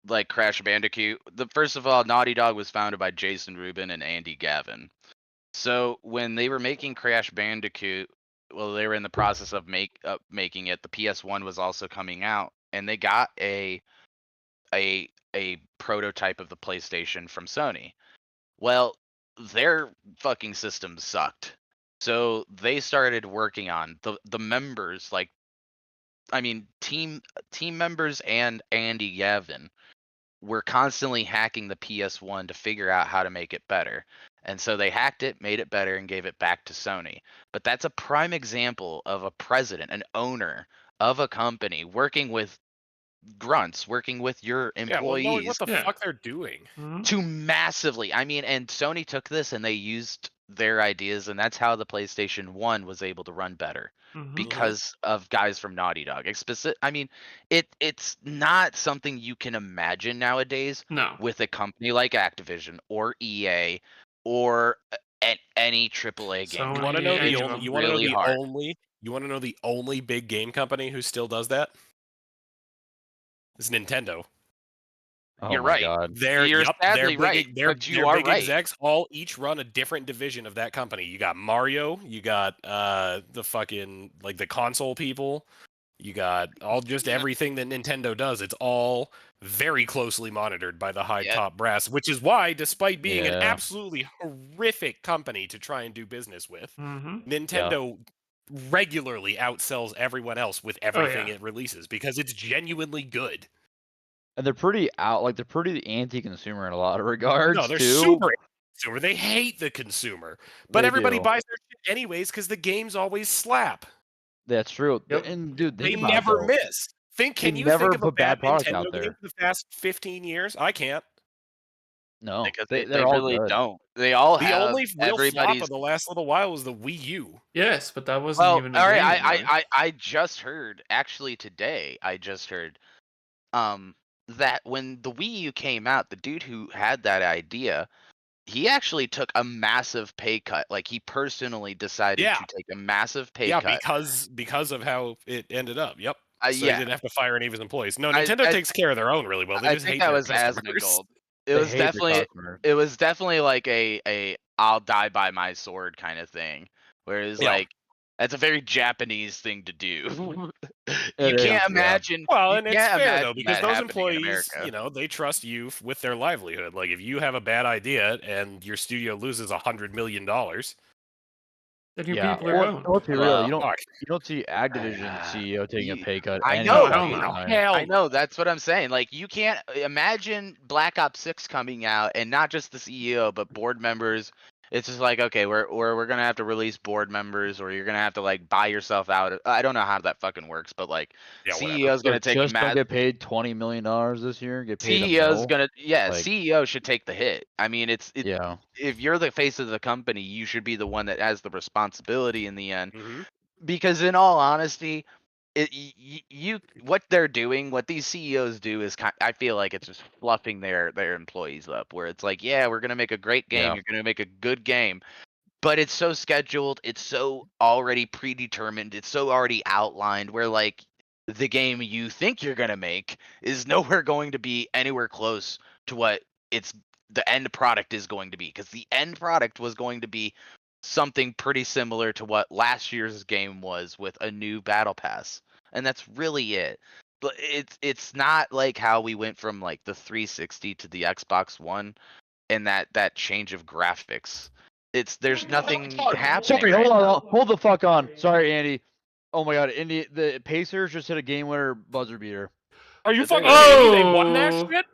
Speaker 4: like Crash Bandicoot. First of all, Naughty Dog was founded by Jason Rubin and Andy Gavin. So when they were making Crash Bandicoot, well, they were in the process of making it. The PS1 was also coming out, and they got a a prototype of the PlayStation from Sony. Well, their fucking system sucked. So they started working on the members, like, I mean, team members and Andy Gavin were constantly hacking the PS1 to figure out how to make it better. And so they hacked it, made it better, and gave it back to Sony. But that's a prime example of a president, an owner of a company working with grunts, working with your
Speaker 2: Yeah, well, knowing
Speaker 4: employees
Speaker 2: what the
Speaker 1: Yeah.
Speaker 2: fuck they're doing.
Speaker 1: Mhm.
Speaker 4: to massively, I mean, and Sony took this and they used their ideas, and that's how the PlayStation 1 was able to run better
Speaker 1: Mhm.
Speaker 4: because of guys from Naughty Dog. I mean, it's not something you can imagine nowadays
Speaker 1: No.
Speaker 4: with a company like Activision or EA or any AAA game.
Speaker 1: Sony,
Speaker 2: You want to know
Speaker 1: any
Speaker 2: the
Speaker 1: of
Speaker 2: only?
Speaker 1: them.
Speaker 2: You want to know
Speaker 4: Really
Speaker 2: the
Speaker 4: hard.
Speaker 2: only? You want to know the only big game company who still does that? It's Nintendo.
Speaker 3: Oh
Speaker 4: You're
Speaker 3: my
Speaker 4: right.
Speaker 3: god.
Speaker 2: Their
Speaker 4: You're
Speaker 2: yup,
Speaker 4: sadly
Speaker 2: their
Speaker 4: right,
Speaker 2: big, their,
Speaker 4: but you
Speaker 2: their
Speaker 4: are
Speaker 2: big
Speaker 4: right.
Speaker 2: execs all each run a different division of that company. You got Mario, you got the fucking like the console people, you got all just
Speaker 4: Yeah.
Speaker 2: everything that Nintendo does. It's all very closely monitored by the high
Speaker 4: Yeah.
Speaker 2: top brass, which is why, despite being an
Speaker 3: Yeah.
Speaker 2: absolutely horrific company to try and do business with,
Speaker 1: Mhm.
Speaker 2: Nintendo regularly outsells everyone else with everything
Speaker 1: yeah.
Speaker 2: it releases because it's genuinely good.
Speaker 3: And they're pretty they're pretty anti-consumer in a lot of regards
Speaker 2: No, they're
Speaker 3: too.
Speaker 2: super consumer. They hate the consumer, but
Speaker 3: They
Speaker 2: everybody
Speaker 3: do.
Speaker 2: buys their shit anyways because the games always slap.
Speaker 3: That's true.
Speaker 1: Yep.
Speaker 3: And dude,
Speaker 2: They
Speaker 3: think about it,
Speaker 2: never
Speaker 3: though.
Speaker 2: miss. Can
Speaker 3: They
Speaker 2: you
Speaker 3: never
Speaker 2: think of a
Speaker 3: put bad
Speaker 2: bad
Speaker 3: product out
Speaker 2: Nintendo game
Speaker 3: there.
Speaker 2: for the past 15 years? I can't.
Speaker 3: No,
Speaker 4: Because
Speaker 3: they're
Speaker 4: they
Speaker 3: all
Speaker 4: really
Speaker 3: good.
Speaker 4: don't. They all
Speaker 2: The
Speaker 4: have
Speaker 2: only real flop
Speaker 4: everybody's.
Speaker 2: of the last little while was the Wii U.
Speaker 1: Yes, but that wasn't
Speaker 4: Well,
Speaker 1: even a
Speaker 4: all right.
Speaker 1: game anymore.
Speaker 4: I just heard actually today. I just heard that when the Wii U came out, the dude who had that idea, he actually took a massive pay cut. Like he personally decided
Speaker 2: Yeah.
Speaker 4: to take a massive pay
Speaker 2: Yeah,
Speaker 4: cut.
Speaker 2: because of how it ended up. Yep. So he
Speaker 4: Yeah,
Speaker 2: didn't have to fire any of his employees. No,
Speaker 4: I-
Speaker 2: Nintendo
Speaker 4: I-
Speaker 2: takes care of their own really well. They
Speaker 4: I
Speaker 2: just
Speaker 4: think
Speaker 2: hate
Speaker 4: that
Speaker 2: their
Speaker 4: was
Speaker 2: customers.
Speaker 4: Asmongold.
Speaker 3: They hate their customers.
Speaker 4: It was definitely like a I'll die by my sword kind of thing. Whereas
Speaker 2: Yeah.
Speaker 4: like that's a very Japanese thing to do.
Speaker 3: It
Speaker 4: You
Speaker 3: is,
Speaker 4: can't
Speaker 3: yeah.
Speaker 4: imagine.
Speaker 2: Well,
Speaker 4: you
Speaker 2: and it's
Speaker 4: can't
Speaker 2: fair though
Speaker 4: imagine
Speaker 2: because
Speaker 4: that
Speaker 2: those
Speaker 4: happening in
Speaker 2: employees,
Speaker 4: America.
Speaker 2: they trust you with their livelihood. Like if you have a bad idea and your studio loses $100 million,
Speaker 1: Then your
Speaker 3: Yeah,
Speaker 1: people are
Speaker 3: well,
Speaker 1: gone.
Speaker 3: let's be real.
Speaker 4: Well,
Speaker 3: You don't see Activision CEO taking a
Speaker 4: Ye-
Speaker 3: pay cut.
Speaker 4: I
Speaker 3: anytime
Speaker 4: know.
Speaker 1: hell no.
Speaker 3: soon.
Speaker 2: hell,
Speaker 4: I know, that's what I'm saying. Like you can't imagine Black Ops 6 coming out and not just the CEO but board members. It's just like, okay, we're gonna have to release board members, or you're gonna have to like buy yourself out. I don't know how that fucking works, but like
Speaker 2: Yeah, whatever.
Speaker 4: CEO's gonna take
Speaker 3: just don't
Speaker 4: mad.
Speaker 3: get paid $20 million this year. Get paid
Speaker 4: CEO's
Speaker 3: a mil.
Speaker 4: gonna
Speaker 3: Like-
Speaker 4: CEO should take the hit. I mean,
Speaker 3: Yeah,
Speaker 4: if you're the face of the company, you should be the one that has the responsibility in the end.
Speaker 2: Mhm.
Speaker 4: Because in all honesty, what they're doing, what these CEOs do is I feel like it's just fluffing their employees up. Where it's like, yeah, we're gonna make a great game.
Speaker 3: Yeah.
Speaker 4: You're gonna make a good game. But it's so scheduled, it's so already predetermined, it's so already outlined where like the game you think you're gonna make is nowhere going to be anywhere close to what the end product is going to be. Because the end product was going to be something pretty similar to what last year's game was with a new battle pass. And that's really it. But it's not like how we went from like the 360 to the Xbox One and that change of graphics. There's nothing happening.
Speaker 3: Sorry,
Speaker 4: right
Speaker 3: hold on.
Speaker 4: now.
Speaker 3: Hold the fuck on. Sorry, Andy. Oh my god, the Pacers just hit a game winner buzzer beater.
Speaker 2: Are you
Speaker 4: Did they
Speaker 2: fucking
Speaker 4: really?
Speaker 2: kidding me? They won that
Speaker 1: Oh.
Speaker 2: shit?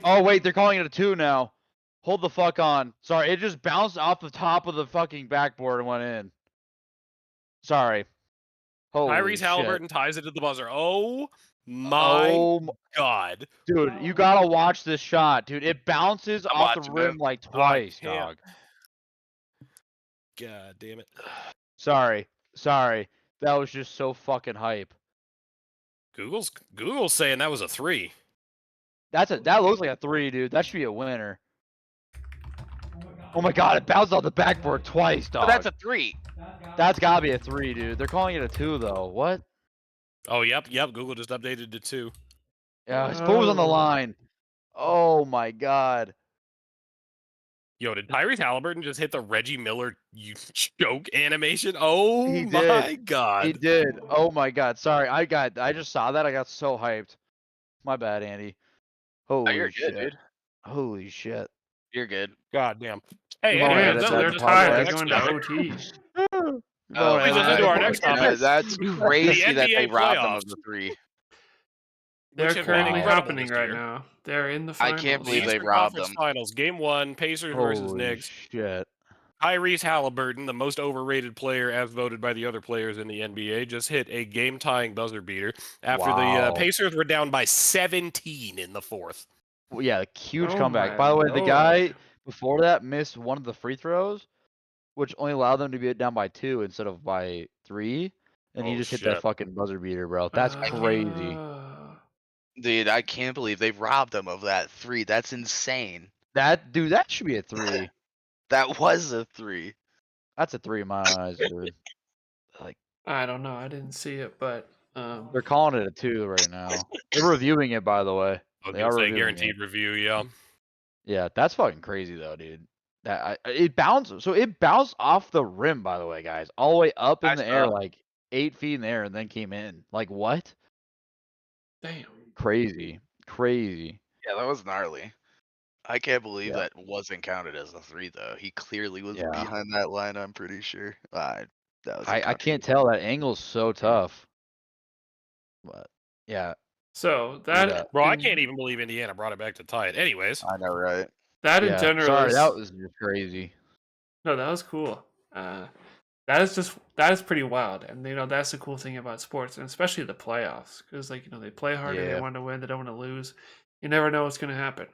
Speaker 3: Oh wait, they're calling it a 2 now. Hold the fuck on. Sorry, it just bounced off the top of the fucking backboard and went in. Sorry. Holy
Speaker 2: Tyrese
Speaker 3: shit.
Speaker 2: Halliburton ties it to the buzzer. Oh my
Speaker 3: Oh,
Speaker 2: god.
Speaker 3: dude, you gotta watch this shot, dude. It bounces
Speaker 4: I'm
Speaker 3: off the
Speaker 4: watching
Speaker 3: rim
Speaker 4: it.
Speaker 3: like twice,
Speaker 2: can't.
Speaker 3: dog.
Speaker 2: God damn it.
Speaker 3: Sorry. That was just so fucking hype.
Speaker 2: Google's saying that was a 3.
Speaker 3: That looks like a 3, dude. That should be a winner. Oh my god, it bounced off the backboard twice,
Speaker 4: So
Speaker 3: dog.
Speaker 4: that's a 3.
Speaker 3: That's gotta be a 3, dude. They're calling it a 2 though. What?
Speaker 2: Oh, yep. Google just updated to 2.
Speaker 3: Yeah, his foot was on the
Speaker 1: Oh.
Speaker 3: line. Oh my god.
Speaker 2: Yo, did Tyrese Halliburton just hit the Reggie Miller choke animation? Oh
Speaker 3: He
Speaker 2: my
Speaker 3: did.
Speaker 2: god.
Speaker 3: He did. Oh my god. Sorry, I just saw that. I got so hyped. My bad, Andy. Holy
Speaker 4: you're
Speaker 3: shit.
Speaker 4: good, dude.
Speaker 3: Holy shit.
Speaker 4: You're good.
Speaker 2: God damn. Hey,
Speaker 3: You might wanna
Speaker 1: Yeah,
Speaker 2: anyways,
Speaker 3: edit
Speaker 1: so
Speaker 3: that
Speaker 1: they're
Speaker 3: to
Speaker 1: tied. They're
Speaker 2: next
Speaker 1: going to
Speaker 2: topic.
Speaker 1: OT.
Speaker 3: You might
Speaker 4: Oh,
Speaker 3: wanna
Speaker 2: leads us
Speaker 3: edit
Speaker 2: into
Speaker 3: that
Speaker 2: our
Speaker 3: to
Speaker 2: next
Speaker 3: podcast.
Speaker 2: topic.
Speaker 4: That's crazy that they
Speaker 2: NBA
Speaker 4: robbed them of
Speaker 2: playoffs.
Speaker 4: the 3.
Speaker 1: They're
Speaker 2: Which have been
Speaker 1: currently
Speaker 2: incredible
Speaker 1: happening
Speaker 2: this
Speaker 1: right
Speaker 2: year.
Speaker 1: now. They're in the
Speaker 4: I
Speaker 1: finals.
Speaker 4: can't
Speaker 2: The
Speaker 4: believe they
Speaker 2: Eastern
Speaker 4: robbed
Speaker 2: Conference
Speaker 4: them.
Speaker 2: Finals, Game 1, Pacers versus
Speaker 3: Holy
Speaker 2: Knicks.
Speaker 3: shit.
Speaker 2: Tyrese Halliburton, the most overrated player as voted by the other players in the NBA, just hit a game-tying buzzer beater after the
Speaker 3: Wow.
Speaker 2: Pacers were down by 17 in the fourth.
Speaker 3: Well, yeah, huge
Speaker 1: Oh
Speaker 3: comeback.
Speaker 1: my
Speaker 3: By the way, the
Speaker 1: lord.
Speaker 3: guy before that missed one of the free throws, which only allowed them to be down by 2 instead of by 3. And he
Speaker 2: Oh,
Speaker 3: just hit that
Speaker 2: shit.
Speaker 3: fucking buzzer beater, bro. That's crazy.
Speaker 4: Dude, I can't believe they robbed them of that 3. That's insane.
Speaker 3: That should be a 3.
Speaker 4: That was a 3.
Speaker 3: That's a 3 in my eyes, dude.
Speaker 1: I don't know. I didn't see it, but
Speaker 3: They're calling it a 2 right now. They're reviewing it, by the way.
Speaker 2: I was
Speaker 3: They
Speaker 2: gonna
Speaker 3: are
Speaker 2: say
Speaker 3: reviewing
Speaker 2: guaranteed
Speaker 3: it.
Speaker 2: review, yeah.
Speaker 3: Yeah, that's fucking crazy though, dude. It bounced. So it bounced off the rim, by the way, guys, all the way up in
Speaker 4: I
Speaker 3: the air,
Speaker 4: saw.
Speaker 3: like 8 feet in the air, and then came in. Like what?
Speaker 1: damn.
Speaker 3: Crazy.
Speaker 4: Yeah, that was gnarly. I can't believe
Speaker 3: Yeah.
Speaker 4: that wasn't counted as a 3 though. He clearly was
Speaker 3: Yeah.
Speaker 4: behind that line, I'm pretty sure. That was
Speaker 3: I can't tell. That angle's so tough. But yeah,
Speaker 1: So
Speaker 3: look
Speaker 1: that
Speaker 3: at that.
Speaker 2: Bro, I
Speaker 1: in-
Speaker 2: can't even believe Indiana brought it back to tie it. Anyways,
Speaker 4: I know, right?
Speaker 1: that in
Speaker 3: Yeah.
Speaker 1: general
Speaker 3: Sorry,
Speaker 1: is
Speaker 3: that was just crazy.
Speaker 1: no, that was cool. That is pretty wild, and that's the cool thing about sports, and especially the playoffs, because they play harder,
Speaker 3: Yeah.
Speaker 1: they want to win, they don't want to lose. You never know what's going to happen.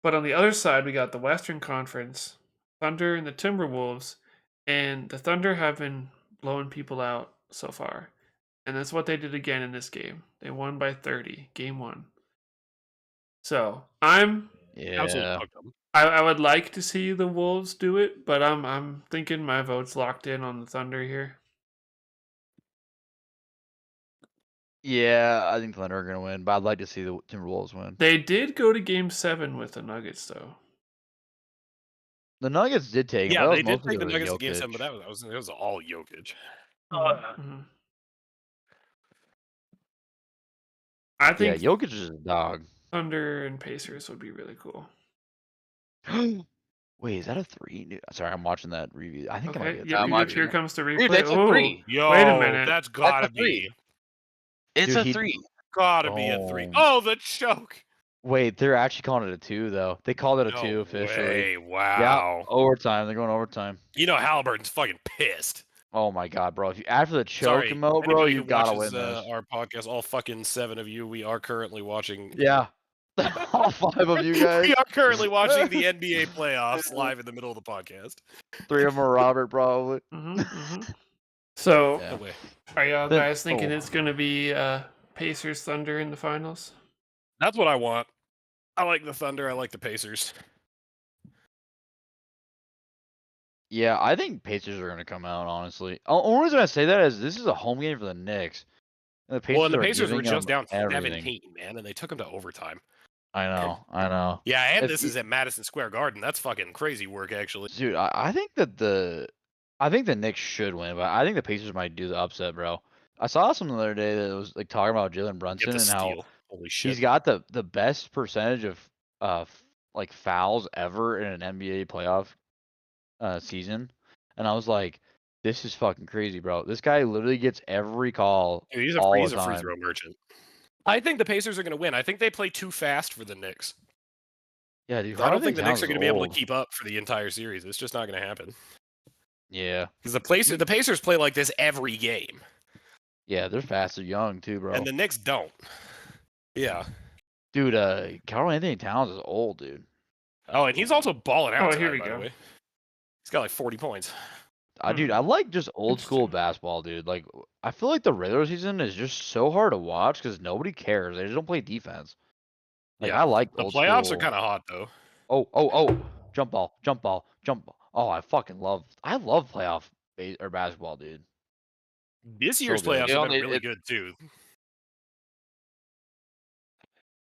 Speaker 1: But on the other side, we got the Western Conference, Thunder and the Timberwolves, and the Thunder have been blowing people out so far, and that's what they did again in this game. They won by 30, game 1. So
Speaker 2: absolutely
Speaker 3: Yeah.
Speaker 2: fucked them.
Speaker 1: I would like to see the Wolves do it, but I'm thinking my vote's locked in on the Thunder here.
Speaker 3: Yeah, I think Thunder are gonna win, but I'd like to see the Timberwolves win.
Speaker 1: They did go to game 7 with the Nuggets, though.
Speaker 3: The Nuggets did take
Speaker 2: Yeah,
Speaker 3: them.
Speaker 2: they did take the Nuggets
Speaker 3: Jokic.
Speaker 2: against them, but it was all Jokic.
Speaker 1: Mhm. I
Speaker 3: Yeah,
Speaker 1: think
Speaker 3: Jokic is a dog.
Speaker 1: Thunder and Pacers would be really cool.
Speaker 3: Wait, is that a 3? Dude, sorry, I'm watching that review. I think it might
Speaker 1: Okay,
Speaker 3: be a 3.
Speaker 1: yep,
Speaker 4: I'm
Speaker 1: yep,
Speaker 4: watching
Speaker 1: here
Speaker 4: it.
Speaker 1: comes the replay.
Speaker 4: Dude, that's a
Speaker 1: Ooh,
Speaker 4: 3.
Speaker 2: Yo,
Speaker 1: wait a minute.
Speaker 2: that's gotta
Speaker 4: a 3.
Speaker 2: be.
Speaker 4: It's
Speaker 3: Dude,
Speaker 4: a
Speaker 3: he-
Speaker 4: 3.
Speaker 2: Gotta be a 3.
Speaker 3: Oh.
Speaker 2: Oh, the choke.
Speaker 3: Wait, they're actually calling it a 2 though. They called it a 2
Speaker 2: No
Speaker 3: officially.
Speaker 2: way,
Speaker 3: Yeah,
Speaker 2: wow.
Speaker 3: overtime. They're going overtime.
Speaker 2: You know Halliburton's fucking pissed.
Speaker 3: Oh my god, bro! If you after the choke
Speaker 2: Sorry,
Speaker 3: emote, bro,
Speaker 2: anybody
Speaker 3: you
Speaker 2: who
Speaker 3: gotta
Speaker 2: watches,
Speaker 3: win this.
Speaker 2: our podcast, all fucking 7 of you, we are currently watching.
Speaker 3: Yeah, all 5 of you guys.
Speaker 2: We are currently watching the NBA playoffs live in the middle of the podcast.
Speaker 3: 3 of them are Robert, probably.
Speaker 1: So,
Speaker 3: Yeah.
Speaker 2: No way.
Speaker 1: are y'all
Speaker 3: Then-
Speaker 1: guys thinking
Speaker 3: oh.
Speaker 1: it's going to be Pacers Thunder in the finals?
Speaker 2: That's what I want. I like the Thunder. I like the Pacers.
Speaker 3: Yeah, I think Pacers are gonna come out. Honestly, only reason I say that is this is a home game for the Knicks. And the Pacers,
Speaker 2: Well, and the
Speaker 3: are
Speaker 2: Pacers were
Speaker 3: giving
Speaker 2: just
Speaker 3: them
Speaker 2: down
Speaker 3: everything.
Speaker 2: 17, man, and they took them to overtime.
Speaker 3: I know.
Speaker 2: Yeah, and
Speaker 3: If
Speaker 2: this
Speaker 3: you-
Speaker 2: is at Madison Square Garden. That's fucking crazy work, actually.
Speaker 3: Dude, I think that the Knicks should win, but I think the Pacers might do the upset, bro. I saw something the other day that was like talking about Jalen
Speaker 2: Get
Speaker 3: Brunson
Speaker 2: the
Speaker 3: and how
Speaker 2: steal. Holy shit.
Speaker 3: he's got the best percentage of like fouls ever in an NBA playoff season, and I was like, this is fucking crazy, bro. This guy literally gets every call.
Speaker 2: Dude, he's
Speaker 3: all
Speaker 2: a
Speaker 3: the
Speaker 2: free
Speaker 3: time.
Speaker 2: throw merchant. I think the Pacers are going to win. I think they play too fast for the Knicks.
Speaker 3: Yeah, dude.
Speaker 2: I don't think the
Speaker 3: Towns
Speaker 2: Knicks are
Speaker 3: is
Speaker 2: going to be able to
Speaker 3: old.
Speaker 2: keep up for the entire series. It's just not going to happen.
Speaker 3: Yeah,
Speaker 2: Because the Pacers play like this every game,
Speaker 3: yeah, they're fast. They're young too, bro.
Speaker 2: and the Knicks don't. Yeah.
Speaker 3: Dude, Karl Anthony Towns is old, dude.
Speaker 2: Oh, and he's also balling out.
Speaker 1: Oh, here
Speaker 2: tonight,
Speaker 1: we
Speaker 2: by the
Speaker 1: go.
Speaker 2: way. He's got like 40 points.
Speaker 3: Dude, I like just old school basketball, dude. Like, I feel like the regular season is just so hard to watch because nobody cares. They just don't play defense. Like,
Speaker 2: Yeah.
Speaker 3: I like
Speaker 2: The
Speaker 3: old
Speaker 2: playoffs
Speaker 3: school.
Speaker 2: are kind of hot, though.
Speaker 3: Oh, jump ball. Oh, I fucking love playoff or basketball, dude.
Speaker 2: This year's
Speaker 3: good.
Speaker 2: playoffs
Speaker 4: The
Speaker 2: have
Speaker 4: only-
Speaker 2: been really
Speaker 4: it-
Speaker 2: good, too.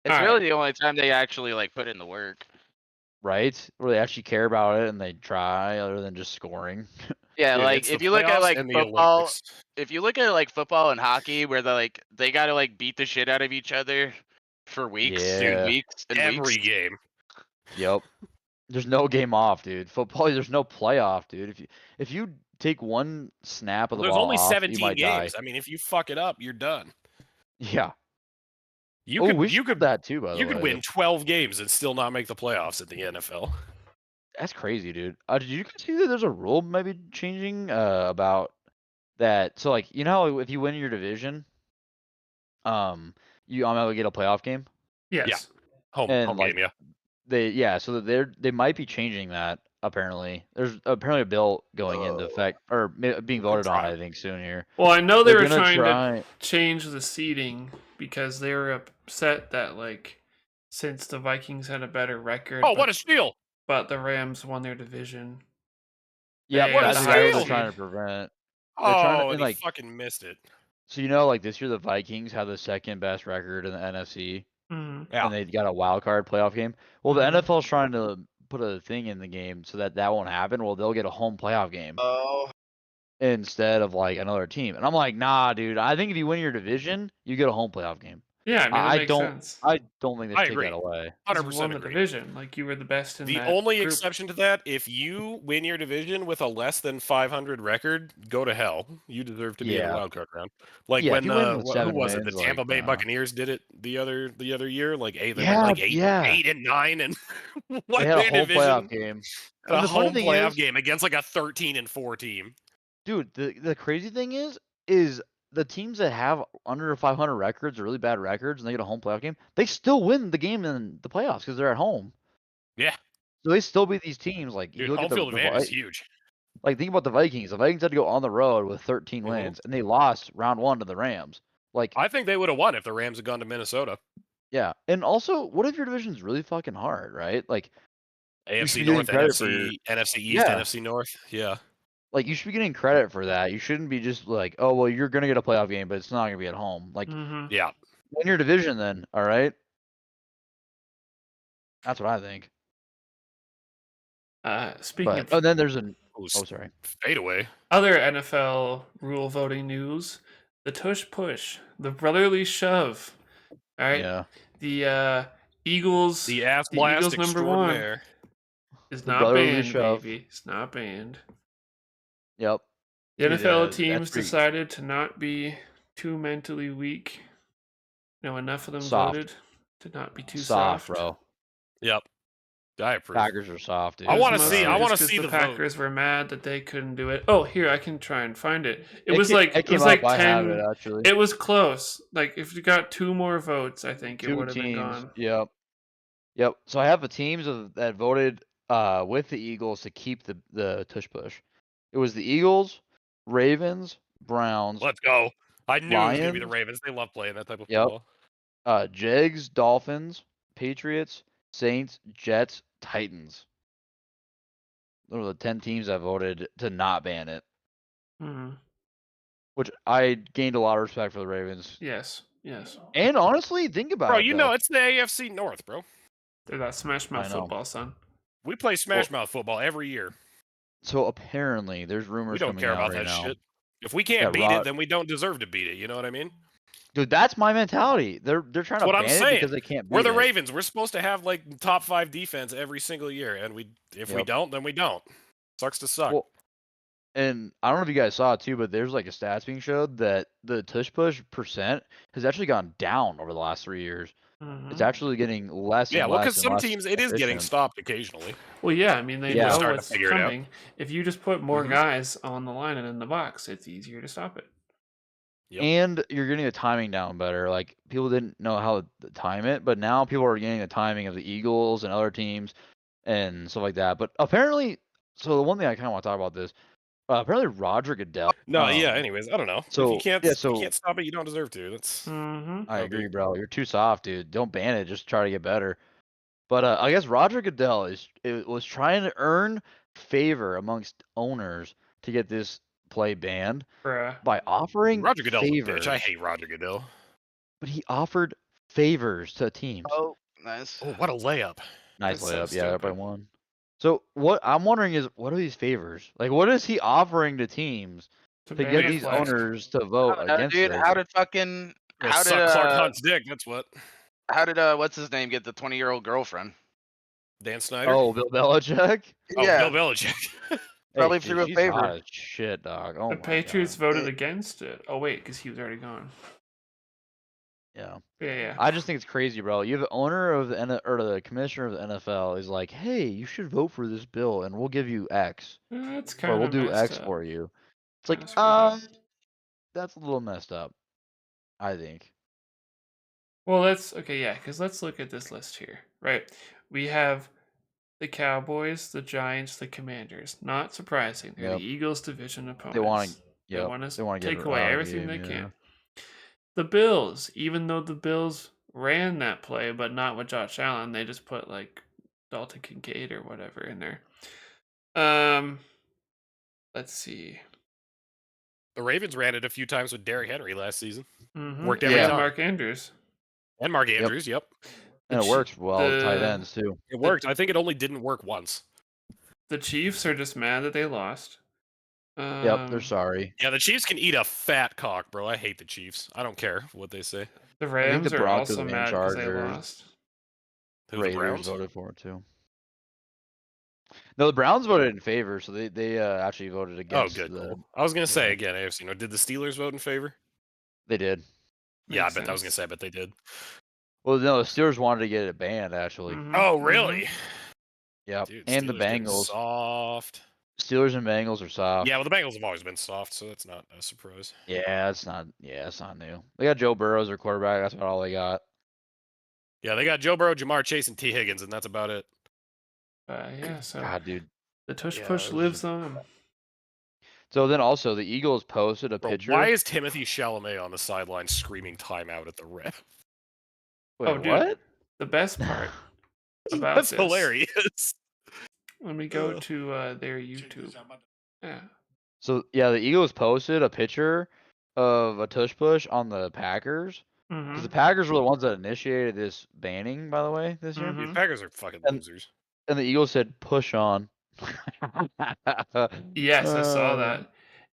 Speaker 4: It's
Speaker 1: Alright.
Speaker 4: really the only time they actually like put in the work.
Speaker 3: Right? Where they actually care about it and they try other than just scoring.
Speaker 4: Yeah,
Speaker 2: Dude,
Speaker 4: like
Speaker 2: it's the
Speaker 4: if you look at
Speaker 2: playoffs
Speaker 4: like
Speaker 2: and the
Speaker 4: football,
Speaker 2: Olympics.
Speaker 4: if you look at like football and hockey, where they gotta like beat the shit out of each other for weeks
Speaker 3: Yeah.
Speaker 4: and weeks and
Speaker 2: Every
Speaker 4: weeks.
Speaker 2: game.
Speaker 3: Yep. There's no game off, dude. Football, there's no playoff, dude. If you take one snap of
Speaker 2: Well,
Speaker 3: the
Speaker 2: there's
Speaker 3: ball
Speaker 2: only
Speaker 3: off,
Speaker 2: 17
Speaker 3: you might
Speaker 2: games.
Speaker 3: die.
Speaker 2: I mean, if you fuck it up, you're done.
Speaker 3: Yeah.
Speaker 2: You
Speaker 3: Oh,
Speaker 2: could
Speaker 3: we
Speaker 2: you
Speaker 3: should
Speaker 2: could
Speaker 3: do that too, by the
Speaker 2: you
Speaker 3: way.
Speaker 2: could win 12 games and still not make the playoffs in the NFL.
Speaker 3: That's crazy, dude. Did you guys see that there's a rule maybe changing about that? So like, you know, how if you win your division, you automatically get a playoff game.
Speaker 1: Yes.
Speaker 2: Home
Speaker 3: And, like,
Speaker 2: game,
Speaker 3: Yeah, so they might be changing that. Apparently, there's apparently a bill going into effect or being voted on,
Speaker 2: try.
Speaker 3: I think, soon here.
Speaker 1: Well, I know they
Speaker 3: They're
Speaker 1: were
Speaker 3: gonna
Speaker 1: trying to
Speaker 3: try.
Speaker 1: change the seeding because they were upset that like since the Vikings had a better record,
Speaker 2: Oh, what a steal!
Speaker 1: but the Rams won their division.
Speaker 3: Yeah,
Speaker 1: They
Speaker 2: What a
Speaker 3: that's exactly what they're
Speaker 2: steal!
Speaker 3: trying to prevent. They're
Speaker 2: Oh,
Speaker 3: trying to,
Speaker 2: and
Speaker 3: and
Speaker 2: he
Speaker 3: like,
Speaker 2: fucking missed it.
Speaker 3: so you know, like this year the Vikings have the second best record in the NFC,
Speaker 1: Mhm.
Speaker 2: Yeah.
Speaker 3: and they got a wild card playoff game. Well, the
Speaker 1: Mhm.
Speaker 3: NFL's trying to put a thing in the game so that won't happen. Well, they'll get a home playoff game
Speaker 5: Oh,
Speaker 3: instead of like another team. And I'm like, nah, dude. I think if you win your division, you get a home playoff game.
Speaker 1: Yeah, I mean,
Speaker 3: I
Speaker 1: that makes
Speaker 3: don't.
Speaker 1: sense.
Speaker 3: I don't think they
Speaker 2: I
Speaker 3: should take
Speaker 2: agree.
Speaker 3: that away.
Speaker 1: 'Cause you
Speaker 2: 100%
Speaker 1: won the
Speaker 2: agree.
Speaker 1: division, like you were the best in
Speaker 2: The
Speaker 1: that
Speaker 2: only
Speaker 1: group.
Speaker 2: exception to that, if you win your division with a less than 500 record, go to hell. You deserve to be in the
Speaker 3: Yeah.
Speaker 2: wild card round. Like
Speaker 3: Yeah, if
Speaker 2: when
Speaker 3: you win with
Speaker 2: who
Speaker 3: 7
Speaker 2: was it? The
Speaker 3: wins, like,
Speaker 2: Tampa Bay
Speaker 3: nah.
Speaker 2: Buccaneers did it the other year. Like eight, they
Speaker 3: Yeah,
Speaker 2: went like eight,
Speaker 3: yeah.
Speaker 2: 8-9, and won
Speaker 3: They had a
Speaker 2: their
Speaker 3: whole playoff
Speaker 2: division.
Speaker 3: game.
Speaker 2: A
Speaker 3: And the funny
Speaker 2: home
Speaker 3: thing
Speaker 2: playoff
Speaker 3: is,
Speaker 2: game against like a 13-4 team.
Speaker 3: dude, the crazy thing is the teams that have under 500 records or really bad records and they get a home playoff game, they still win the game in the playoffs because they're at home.
Speaker 2: Yeah,
Speaker 3: So they still beat these teams. Like
Speaker 2: dude,
Speaker 3: you look
Speaker 2: home
Speaker 3: at the,
Speaker 2: field
Speaker 3: the
Speaker 2: advantage is
Speaker 3: Vi-
Speaker 2: huge.
Speaker 3: like think about the Vikings. The Vikings had to go on the road with 13
Speaker 2: Mhm.
Speaker 3: wins and they lost round 1 to the Rams. Like
Speaker 2: I think they would have won if the Rams had gone to Minnesota.
Speaker 3: yeah, and also, what if your division's really fucking hard, right? Like should
Speaker 2: AFC
Speaker 3: be getting
Speaker 2: North,
Speaker 3: credit for
Speaker 2: NFC East,
Speaker 3: Yeah.
Speaker 2: NFC North. Yeah.
Speaker 3: like you should be getting credit for that. You shouldn't be just like, oh well, you're gonna get a playoff game, but it's not gonna be at home. Like
Speaker 1: Mhm.
Speaker 2: Yeah.
Speaker 3: win your division then, all right? That's what I think.
Speaker 1: Speaking
Speaker 3: But
Speaker 1: of
Speaker 3: then there's an
Speaker 2: Ooh,
Speaker 3: oh sorry.
Speaker 2: fade away.
Speaker 1: other NFL rule voting news, the tush push, the brotherly shove. All right,
Speaker 3: Yeah.
Speaker 1: the Eagles,
Speaker 2: The ass
Speaker 1: the
Speaker 2: blast
Speaker 1: Eagles number one
Speaker 2: extraordinaire.
Speaker 1: is
Speaker 3: The
Speaker 1: not
Speaker 3: brotherly
Speaker 1: banned,
Speaker 3: shove.
Speaker 1: baby. It's not banned.
Speaker 3: Yep.
Speaker 1: The
Speaker 3: Dude,
Speaker 1: NFL
Speaker 3: that's
Speaker 1: teams
Speaker 3: pretty-
Speaker 1: decided to not be too mentally weak. Enough of them
Speaker 3: Soft.
Speaker 1: voted to not be too
Speaker 3: soft,
Speaker 1: soft.
Speaker 3: bro.
Speaker 2: Yep. I approve.
Speaker 3: Packers are soft, dude.
Speaker 2: I wanna
Speaker 1: Mostly
Speaker 2: see- I
Speaker 1: just
Speaker 2: wanna
Speaker 1: 'cause
Speaker 2: see
Speaker 1: the
Speaker 2: the vote.
Speaker 1: Packers were mad that they couldn't do it. Oh, here I can try and find it. It
Speaker 3: It
Speaker 1: was
Speaker 3: ca-
Speaker 1: like
Speaker 3: it
Speaker 1: it
Speaker 3: came
Speaker 1: was
Speaker 3: up,
Speaker 1: like
Speaker 3: I have
Speaker 1: 10.
Speaker 3: it actually.
Speaker 1: It was close. Like if you got 2 more votes, I think it
Speaker 3: 2
Speaker 1: would have been
Speaker 3: teams.
Speaker 1: gone.
Speaker 3: Yep. Yep. So I have the teams that voted with the Eagles to keep the tush push. It was the Eagles, Ravens, Browns,
Speaker 2: Let's go. I knew it was gonna be the
Speaker 3: Lions.
Speaker 2: Ravens. They love playing that type of
Speaker 3: Yep.
Speaker 2: football.
Speaker 3: Jags, Dolphins, Patriots, Saints, Jets, Titans. Those are the 10 teams that voted to not ban it,
Speaker 1: Mhm.
Speaker 3: which I gained a lot of respect for the Ravens.
Speaker 1: Yes. Yes.
Speaker 3: And honestly, think about
Speaker 2: Bro,
Speaker 3: it.
Speaker 2: you
Speaker 3: though.
Speaker 2: know it's the AFC North, bro.
Speaker 1: They're that smash mouth
Speaker 3: I know.
Speaker 1: football, son.
Speaker 2: We play Smash Mouth football every year.
Speaker 3: So apparently, there's
Speaker 2: We
Speaker 3: rumors
Speaker 2: don't
Speaker 3: coming
Speaker 2: care
Speaker 3: out
Speaker 2: about
Speaker 3: right
Speaker 2: that
Speaker 3: now.
Speaker 2: shit. If we can't
Speaker 3: Yeah,
Speaker 2: beat it,
Speaker 3: Rod-
Speaker 2: then we don't deserve to beat it. You know what I mean?
Speaker 3: Dude, that's my mentality. They're trying
Speaker 2: That's
Speaker 3: to
Speaker 2: what
Speaker 3: ban
Speaker 2: I'm
Speaker 3: it
Speaker 2: saying.
Speaker 3: because they can't beat
Speaker 2: We're the
Speaker 3: it.
Speaker 2: Ravens. We're supposed to have like top 5 defense every single year, and if we
Speaker 3: Yep.
Speaker 2: don't, then we don't. Sucks to suck.
Speaker 3: Well, and I don't know if you guys saw it too, but there's like a stats being showed that the tush push percent has actually gone down over the last 3 years.
Speaker 1: Mhm.
Speaker 3: It's actually getting less.
Speaker 2: Yeah,
Speaker 3: and
Speaker 2: well,
Speaker 3: less
Speaker 2: because
Speaker 3: and
Speaker 2: some
Speaker 3: less
Speaker 2: teams it is getting
Speaker 3: efficient.
Speaker 2: stopped occasionally.
Speaker 1: Well, yeah. I mean, they
Speaker 3: Yeah.
Speaker 1: know
Speaker 2: Starting to
Speaker 1: what's
Speaker 2: figure it out.
Speaker 1: coming. If you just put more
Speaker 2: Mhm.
Speaker 1: guys on the line and in the box, it's easier to stop it.
Speaker 2: Yep.
Speaker 3: And you're getting the timing down better. Like people didn't know how to time it, but now people are getting the timing of the Eagles and other teams and stuff like that. But apparently, so the one thing I kind of want to talk about this. Apparently, Roger Goodell.
Speaker 2: No, yeah. Anyways, I don't know. If
Speaker 3: so-
Speaker 2: you can't,
Speaker 3: yeah,
Speaker 2: you
Speaker 3: so-
Speaker 2: can't stop it. You don't deserve to. That's
Speaker 1: Mm-hmm.
Speaker 3: I
Speaker 2: Okay.
Speaker 3: agree, bro. You're too soft, dude. Don't ban it. Just try to get better. But I guess Roger Goodell was trying to earn favor amongst owners to get this play banned
Speaker 1: Bruh.
Speaker 3: by offering
Speaker 2: Roger Goodell's
Speaker 3: favors.
Speaker 2: a bitch. I hate Roger Goodell.
Speaker 3: But he offered favors to teams.
Speaker 5: oh, nice.
Speaker 2: Oh, what a layup!
Speaker 3: Nice
Speaker 1: That's so
Speaker 3: layup. Yeah, up by
Speaker 1: stupid.
Speaker 3: 1. So what I'm wondering is, what are these favors? Like, what is he offering to teams to
Speaker 1: ban
Speaker 3: get
Speaker 1: it.
Speaker 3: these
Speaker 1: Like,
Speaker 3: owners to
Speaker 5: I
Speaker 3: vote
Speaker 5: don't know,
Speaker 3: against
Speaker 5: dude.
Speaker 3: it?
Speaker 5: How did fucking
Speaker 2: Yeah,
Speaker 5: how did
Speaker 2: suck Clark Hunt's dick. That's what.
Speaker 4: How did what's his name get the 20-year-old girlfriend?
Speaker 2: Dan Snyder.
Speaker 3: Oh, Bill Belichick.
Speaker 2: Oh,
Speaker 4: yeah,
Speaker 2: Bill Belichick.
Speaker 4: probably
Speaker 3: Hey,
Speaker 4: threw a
Speaker 3: she's
Speaker 4: favor.
Speaker 3: hot as shit, dog. Oh
Speaker 1: The
Speaker 3: my
Speaker 1: Patriots
Speaker 3: God.
Speaker 1: voted against it. Oh wait, because he was already gone.
Speaker 3: Yeah.
Speaker 1: Yeah.
Speaker 3: I just think it's crazy, bro. You have the owner of the commissioner of the NFL is like, hey, you should vote for this bill, and we'll give you X,
Speaker 1: That's
Speaker 3: or
Speaker 1: kind
Speaker 3: we'll
Speaker 1: of
Speaker 3: do
Speaker 1: messed
Speaker 3: X
Speaker 1: up.
Speaker 3: for you. It's
Speaker 1: Kinda
Speaker 3: like,
Speaker 1: screwed up.
Speaker 3: that's a little messed up. I think.
Speaker 1: Well, let's okay, yeah, because let's look at this list here. Right, we have the Cowboys, the Giants, the Commanders. Not surprising, they're
Speaker 3: Yep.
Speaker 1: the Eagles' division opponents.
Speaker 3: They want to.
Speaker 1: They
Speaker 3: Yep.
Speaker 1: want
Speaker 3: They
Speaker 1: to
Speaker 3: want to get
Speaker 1: take
Speaker 3: it
Speaker 1: away
Speaker 3: out of the
Speaker 1: everything
Speaker 3: game,
Speaker 1: they
Speaker 3: yeah.
Speaker 1: can. The Bills, even though the Bills ran that play, but not with Josh Allen, they just put like Dalton Kincaid or whatever in there. Let's see.
Speaker 2: The Ravens ran it a few times with Derrick Henry last season.
Speaker 1: Mhm.
Speaker 2: Worked every
Speaker 3: Yeah.
Speaker 2: time.
Speaker 1: Mark Andrews.
Speaker 2: And Mark
Speaker 3: Yep.
Speaker 2: Andrews. Yep.
Speaker 3: And it
Speaker 1: Chi-
Speaker 3: works well with tight
Speaker 1: the-
Speaker 3: ends too.
Speaker 2: It worked. I think it only didn't work once.
Speaker 1: The Chiefs are just mad that they lost.
Speaker 3: Yep, they're sorry.
Speaker 2: Yeah, the Chiefs can eat a fat cock, bro. I hate the Chiefs. I don't care what they say.
Speaker 1: The
Speaker 3: think
Speaker 1: Rams
Speaker 3: the
Speaker 1: are
Speaker 3: Broncos
Speaker 1: also
Speaker 3: and
Speaker 1: mad because they
Speaker 3: Chargers-
Speaker 1: lost.
Speaker 2: Who, the
Speaker 3: Raiders
Speaker 2: Browns?
Speaker 3: voted for it too. No, the Browns voted in favor, so they actually voted
Speaker 2: Oh,
Speaker 3: against.
Speaker 2: good.
Speaker 3: the,
Speaker 2: Cool. I was gonna say
Speaker 3: yeah.
Speaker 2: again, AFC. Did the Steelers vote in favor?
Speaker 3: They did.
Speaker 2: Yeah, I
Speaker 1: Makes
Speaker 2: bet I was gonna
Speaker 1: sense.
Speaker 2: say. I bet they did.
Speaker 3: Well, no, the Steelers wanted to get it banned actually.
Speaker 1: Mhm,
Speaker 2: Oh,
Speaker 1: mhm.
Speaker 2: really?
Speaker 3: Yep.
Speaker 2: Dude,
Speaker 3: And the
Speaker 2: Steelers getting
Speaker 3: Bengals.
Speaker 2: soft.
Speaker 3: Steelers and Bengals are soft.
Speaker 2: Yeah, well, the Bengals have always been soft, so that's not a surprise.
Speaker 3: Yeah, it's not. Yeah, it's not new. They got Joe Burrow as their quarterback. That's about all they got.
Speaker 2: Yeah, they got Joe Burrow, Jamar Chase, and T. Higgins, and that's about it.
Speaker 1: Yeah, so
Speaker 3: God, dude.
Speaker 1: the tush
Speaker 3: yeah,
Speaker 1: push
Speaker 3: this
Speaker 1: lives
Speaker 3: is-
Speaker 1: on.
Speaker 3: So then also the Eagles posted a
Speaker 2: Bro,
Speaker 3: picture.
Speaker 2: why is Timothy Chalamet on the sideline screaming timeout at the ref?
Speaker 3: Wait,
Speaker 1: Oh, dude.
Speaker 3: what?
Speaker 1: The best part about
Speaker 2: That's
Speaker 1: this,
Speaker 2: hilarious.
Speaker 1: Let me go to their YouTube. Yeah.
Speaker 3: So yeah, the Eagles posted a picture of a tush push on the Packers because the
Speaker 1: Mhm.
Speaker 3: Packers were the ones that initiated this banning, by the way, this year.
Speaker 2: These
Speaker 1: Mhm.
Speaker 2: Packers are fucking
Speaker 3: And-
Speaker 2: losers.
Speaker 3: And the Eagles said push on.
Speaker 1: Yes, I saw
Speaker 3: Uh,
Speaker 1: that.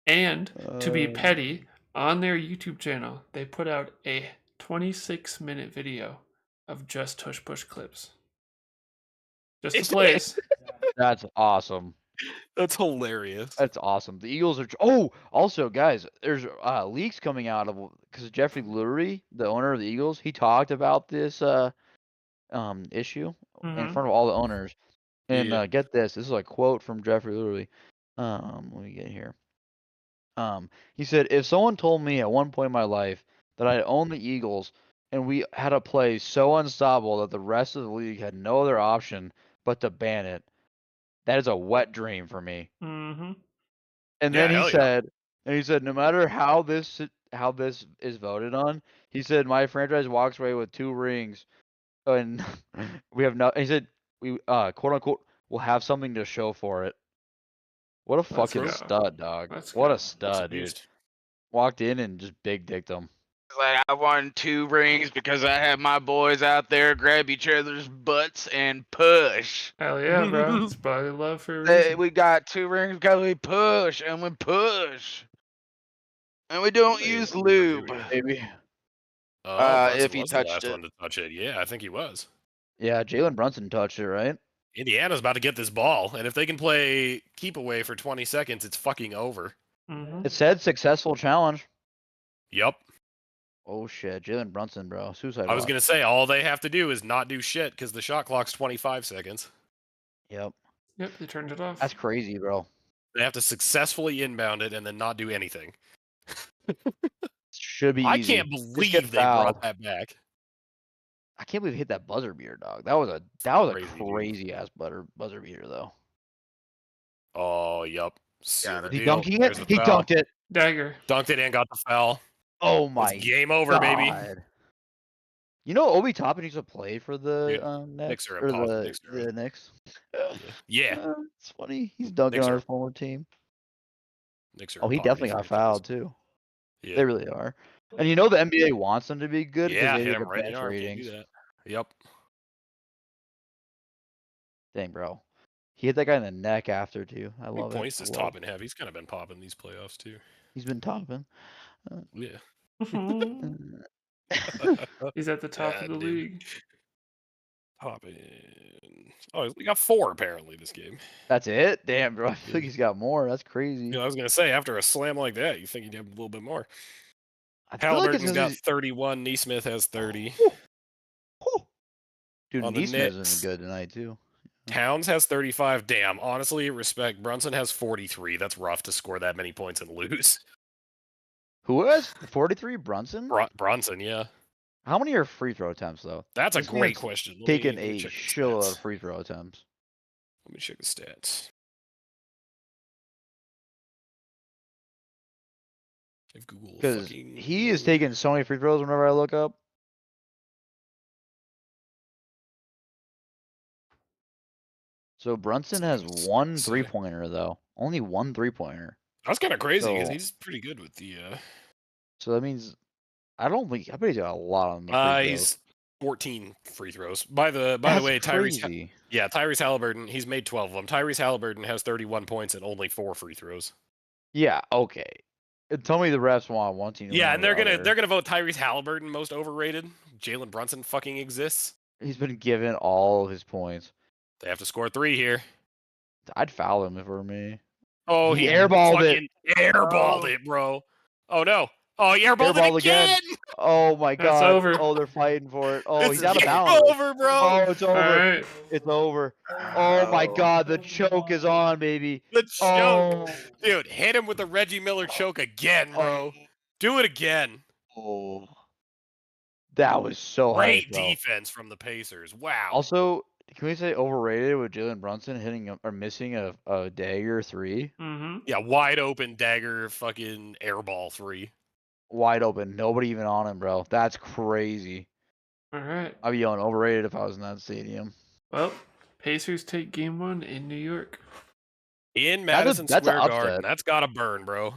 Speaker 1: And to be
Speaker 3: uh,
Speaker 1: petty, on their YouTube channel, they put out a 26-minute video of just tush push clips. Just the plays.
Speaker 3: That's awesome.
Speaker 2: That's hilarious.
Speaker 3: That's awesome. The Eagles are. Oh, also, guys, there's leaks coming out of because Jeffrey Lurie, the owner of the Eagles, he talked about this issue in
Speaker 1: Mhm.
Speaker 3: front of all the owners. And
Speaker 2: Yeah.
Speaker 3: get this. This is a quote from Jeffrey Lurie. Let me get here. He said, "If someone told me at one point in my life that I owned the Eagles and we had a play so unstoppable that the rest of the league had no other option but to ban it, that is a wet dream for me."
Speaker 1: Mhm.
Speaker 3: And
Speaker 2: Yeah,
Speaker 3: then he
Speaker 2: hell yeah.
Speaker 3: said, no matter how this is voted on, he said my franchise walks away with 2 rings, and we have no. He said we quote unquote will have something to show for it. What a
Speaker 1: Let's
Speaker 3: fucking
Speaker 1: go.
Speaker 3: stud, dog.
Speaker 1: Let's
Speaker 3: What
Speaker 1: go.
Speaker 3: a
Speaker 2: That's a
Speaker 3: stud, dude.
Speaker 2: beast.
Speaker 3: Walked in and just big dicked him.
Speaker 4: Like, I won 2 rings because I had my boys out there grab each other's butts and push.
Speaker 1: Hell yeah, bro. It's probably love for a
Speaker 4: Hey,
Speaker 1: reason.
Speaker 4: we got 2 rings because we push and we push. And we don't
Speaker 2: Yeah,
Speaker 4: use
Speaker 2: yeah,
Speaker 4: lube.
Speaker 3: Maybe.
Speaker 2: Brunson
Speaker 4: if he
Speaker 2: was the
Speaker 4: touched
Speaker 2: last
Speaker 4: it.
Speaker 2: one to touch it. Yeah, I think he was.
Speaker 3: Yeah, Jalen Brunson touched it, right?
Speaker 2: Indiana's about to get this ball, and if they can play keep away for 20 seconds, it's fucking over.
Speaker 1: Mhm.
Speaker 3: It said successful challenge.
Speaker 2: Yup.
Speaker 3: Oh shit, Jalen Brunson, bro. Suicide
Speaker 2: I was
Speaker 3: watch.
Speaker 2: gonna say all they have to do is not do shit because the shot clock's 25 seconds.
Speaker 3: Yep.
Speaker 1: Yep, they turned it off.
Speaker 3: That's crazy, bro.
Speaker 2: They have to successfully inbound it and then not do anything.
Speaker 3: Should be
Speaker 2: I
Speaker 3: easy.
Speaker 2: can't
Speaker 3: Just
Speaker 2: believe
Speaker 3: get
Speaker 2: they
Speaker 3: fouled.
Speaker 2: brought that back.
Speaker 3: I can't believe he hit that buzzer beater, dog. That was a
Speaker 2: Crazy, dude.
Speaker 3: crazy ass buzzer beater though.
Speaker 2: Oh, yup. Seal the
Speaker 3: He
Speaker 2: deal.
Speaker 3: dunking
Speaker 2: There's
Speaker 3: it?
Speaker 2: the
Speaker 3: He
Speaker 2: foul.
Speaker 3: dunked it.
Speaker 1: Dagger.
Speaker 2: Dunked it and got the foul.
Speaker 3: Oh
Speaker 2: It's
Speaker 3: my
Speaker 2: game over, baby.
Speaker 3: god. You know Obi Toppin used to play for the
Speaker 2: Dude,
Speaker 3: Knicks
Speaker 2: Knicks are
Speaker 3: or
Speaker 2: impossible.
Speaker 3: the
Speaker 2: Knicks are
Speaker 3: the Knicks.
Speaker 2: Yeah,
Speaker 3: It's funny. He's dunking
Speaker 2: Knicks
Speaker 3: on
Speaker 2: are-
Speaker 3: his former team.
Speaker 2: Knicks are
Speaker 3: Oh, he
Speaker 2: impossible
Speaker 3: definitely got
Speaker 2: franchise.
Speaker 3: fouled too.
Speaker 2: Yeah,
Speaker 3: They really are. And you know the NBA wants them to be good because
Speaker 2: yeah,
Speaker 3: they
Speaker 2: hit
Speaker 3: did
Speaker 2: him
Speaker 3: the
Speaker 2: right in
Speaker 3: bench
Speaker 2: the arm. Can't
Speaker 3: ratings.
Speaker 2: do that. Yup.
Speaker 3: Dang, bro. He hit that guy in the neck after too. I
Speaker 2: How many
Speaker 3: love
Speaker 2: points
Speaker 3: it.
Speaker 2: does Toppin have? He's kind of been popping these playoffs too.
Speaker 3: He's been topping.
Speaker 2: Yeah.
Speaker 1: Mhm. He's at the top
Speaker 2: Yeah,
Speaker 1: of the
Speaker 2: dude.
Speaker 1: league.
Speaker 2: Hop in. Oh, we got 4 apparently this game.
Speaker 3: That's it? Damn, bro. I feel like he's got more. That's crazy.
Speaker 2: You know, I was gonna say after a slam like that, you think he'd have a little bit more.
Speaker 3: I feel like it's
Speaker 2: Halliburton's
Speaker 3: 'cause
Speaker 2: got
Speaker 3: he's
Speaker 2: 31. Neesmith has 30.
Speaker 3: Whew. Dude,
Speaker 2: On the
Speaker 3: Neesmith
Speaker 2: Knicks.
Speaker 3: is good tonight too.
Speaker 2: Towns has 35. Damn, honestly, respect. Brunson has 43. That's rough to score that many points and lose.
Speaker 3: Who has 43? Brunson?
Speaker 2: Brunson, yeah.
Speaker 3: How many are free throw attempts though?
Speaker 2: That's a
Speaker 3: This
Speaker 2: great
Speaker 3: man's
Speaker 2: question.
Speaker 3: Taking
Speaker 2: Let me
Speaker 3: a
Speaker 2: check his
Speaker 3: shitload
Speaker 2: stats.
Speaker 3: of free throw attempts.
Speaker 2: Let me check his stats. If Google
Speaker 3: Because
Speaker 2: fucking
Speaker 3: he is
Speaker 2: load.
Speaker 3: taking so many free throws whenever I look up. So Brunson has
Speaker 2: Stats.
Speaker 3: one 3-pointer though. Only one 3-pointer.
Speaker 2: That's kind of crazy because
Speaker 3: So-
Speaker 2: he's pretty good with the.
Speaker 3: So that means I bet he's got a lot on the free throws.
Speaker 2: He's 14 free throws. By the
Speaker 3: That's
Speaker 2: way,
Speaker 3: crazy.
Speaker 2: Tyrese Halliburton, he's made 12 of them. Tyrese Halliburton has 31 points and only 4 free throws.
Speaker 3: Yeah, okay. Tell me the refs want one team. to
Speaker 2: Yeah,
Speaker 3: win
Speaker 2: and they're
Speaker 3: over the
Speaker 2: gonna
Speaker 3: other.
Speaker 2: they're gonna vote Tyrese Halliburton most overrated. Jalen Brunson fucking exists.
Speaker 3: He's been given all of his points.
Speaker 2: They have to score 3 here.
Speaker 3: I'd foul him if it were me.
Speaker 2: Oh,
Speaker 3: He airballed it.
Speaker 2: fucking airballed
Speaker 3: Oh.
Speaker 2: it, bro. Oh no. Oh, he airballed
Speaker 3: Airballed
Speaker 2: it again.
Speaker 3: Oh my
Speaker 1: That's
Speaker 3: god.
Speaker 1: over.
Speaker 3: Oh, they're fighting for it. Oh,
Speaker 2: This
Speaker 3: he's
Speaker 2: is
Speaker 3: out of
Speaker 2: game
Speaker 3: bounds.
Speaker 2: over, bro.
Speaker 3: Oh, it's
Speaker 1: All
Speaker 3: over.
Speaker 1: right.
Speaker 3: It's over. Oh my god, the choke is on, baby.
Speaker 2: The choke.
Speaker 3: Oh.
Speaker 2: Dude, hit him with the Reggie Miller choke again, bro. Do it again.
Speaker 3: Oh. That was so
Speaker 2: Great
Speaker 3: hype, bro.
Speaker 2: defense from the Pacers. Wow.
Speaker 3: Also, can we say overrated with Jalen Brunson missing a dagger 3?
Speaker 1: Mm-hmm.
Speaker 2: Yeah, wide open dagger fucking airball 3.
Speaker 3: Wide open. Nobody even on him, bro. That's crazy.
Speaker 1: All right.
Speaker 3: I'd be yelling overrated if I was in that stadium.
Speaker 1: Well, Pacers take game 1 in New York.
Speaker 2: In
Speaker 3: That's a-
Speaker 2: Madison
Speaker 3: that's an
Speaker 2: Square Garden.
Speaker 3: upset.
Speaker 2: That's gotta burn, bro.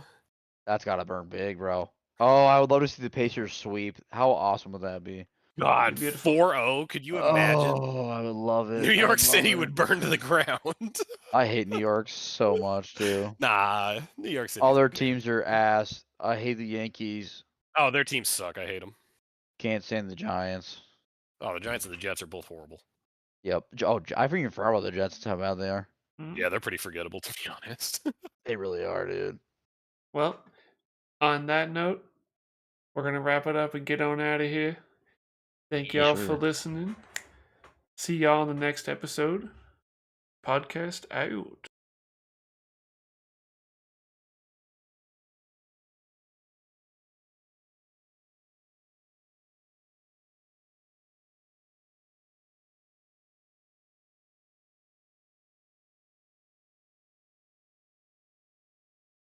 Speaker 3: That's gotta burn big, bro. Oh, I would love to see the Pacers sweep. How awesome would that be?
Speaker 2: God,
Speaker 1: Beautiful.
Speaker 2: 4-0. Could you imagine?
Speaker 3: Oh, I would love it.
Speaker 2: New
Speaker 3: I
Speaker 2: York
Speaker 3: would
Speaker 2: City
Speaker 3: love
Speaker 2: would
Speaker 3: it.
Speaker 2: burn to the ground.
Speaker 3: I hate New York so much too.
Speaker 2: Nah, New York City.
Speaker 3: All their teams are ass. I hate the Yankees.
Speaker 2: Oh, their teams suck. I hate them.
Speaker 3: Can't stand the Giants.
Speaker 2: Oh, the Giants and the Jets are both horrible.
Speaker 3: Yep. I freaking forgot about the Jets. That's how bad they are.
Speaker 1: Mhm.
Speaker 2: Yeah, they're pretty forgettable, to be honest.
Speaker 3: They really are, dude.
Speaker 1: Well, on that note, we're going to wrap it up and get on out of here. Thank
Speaker 3: Yeah,
Speaker 1: y'all for
Speaker 3: sure.
Speaker 1: listening. See y'all in the next episode. Podcast out.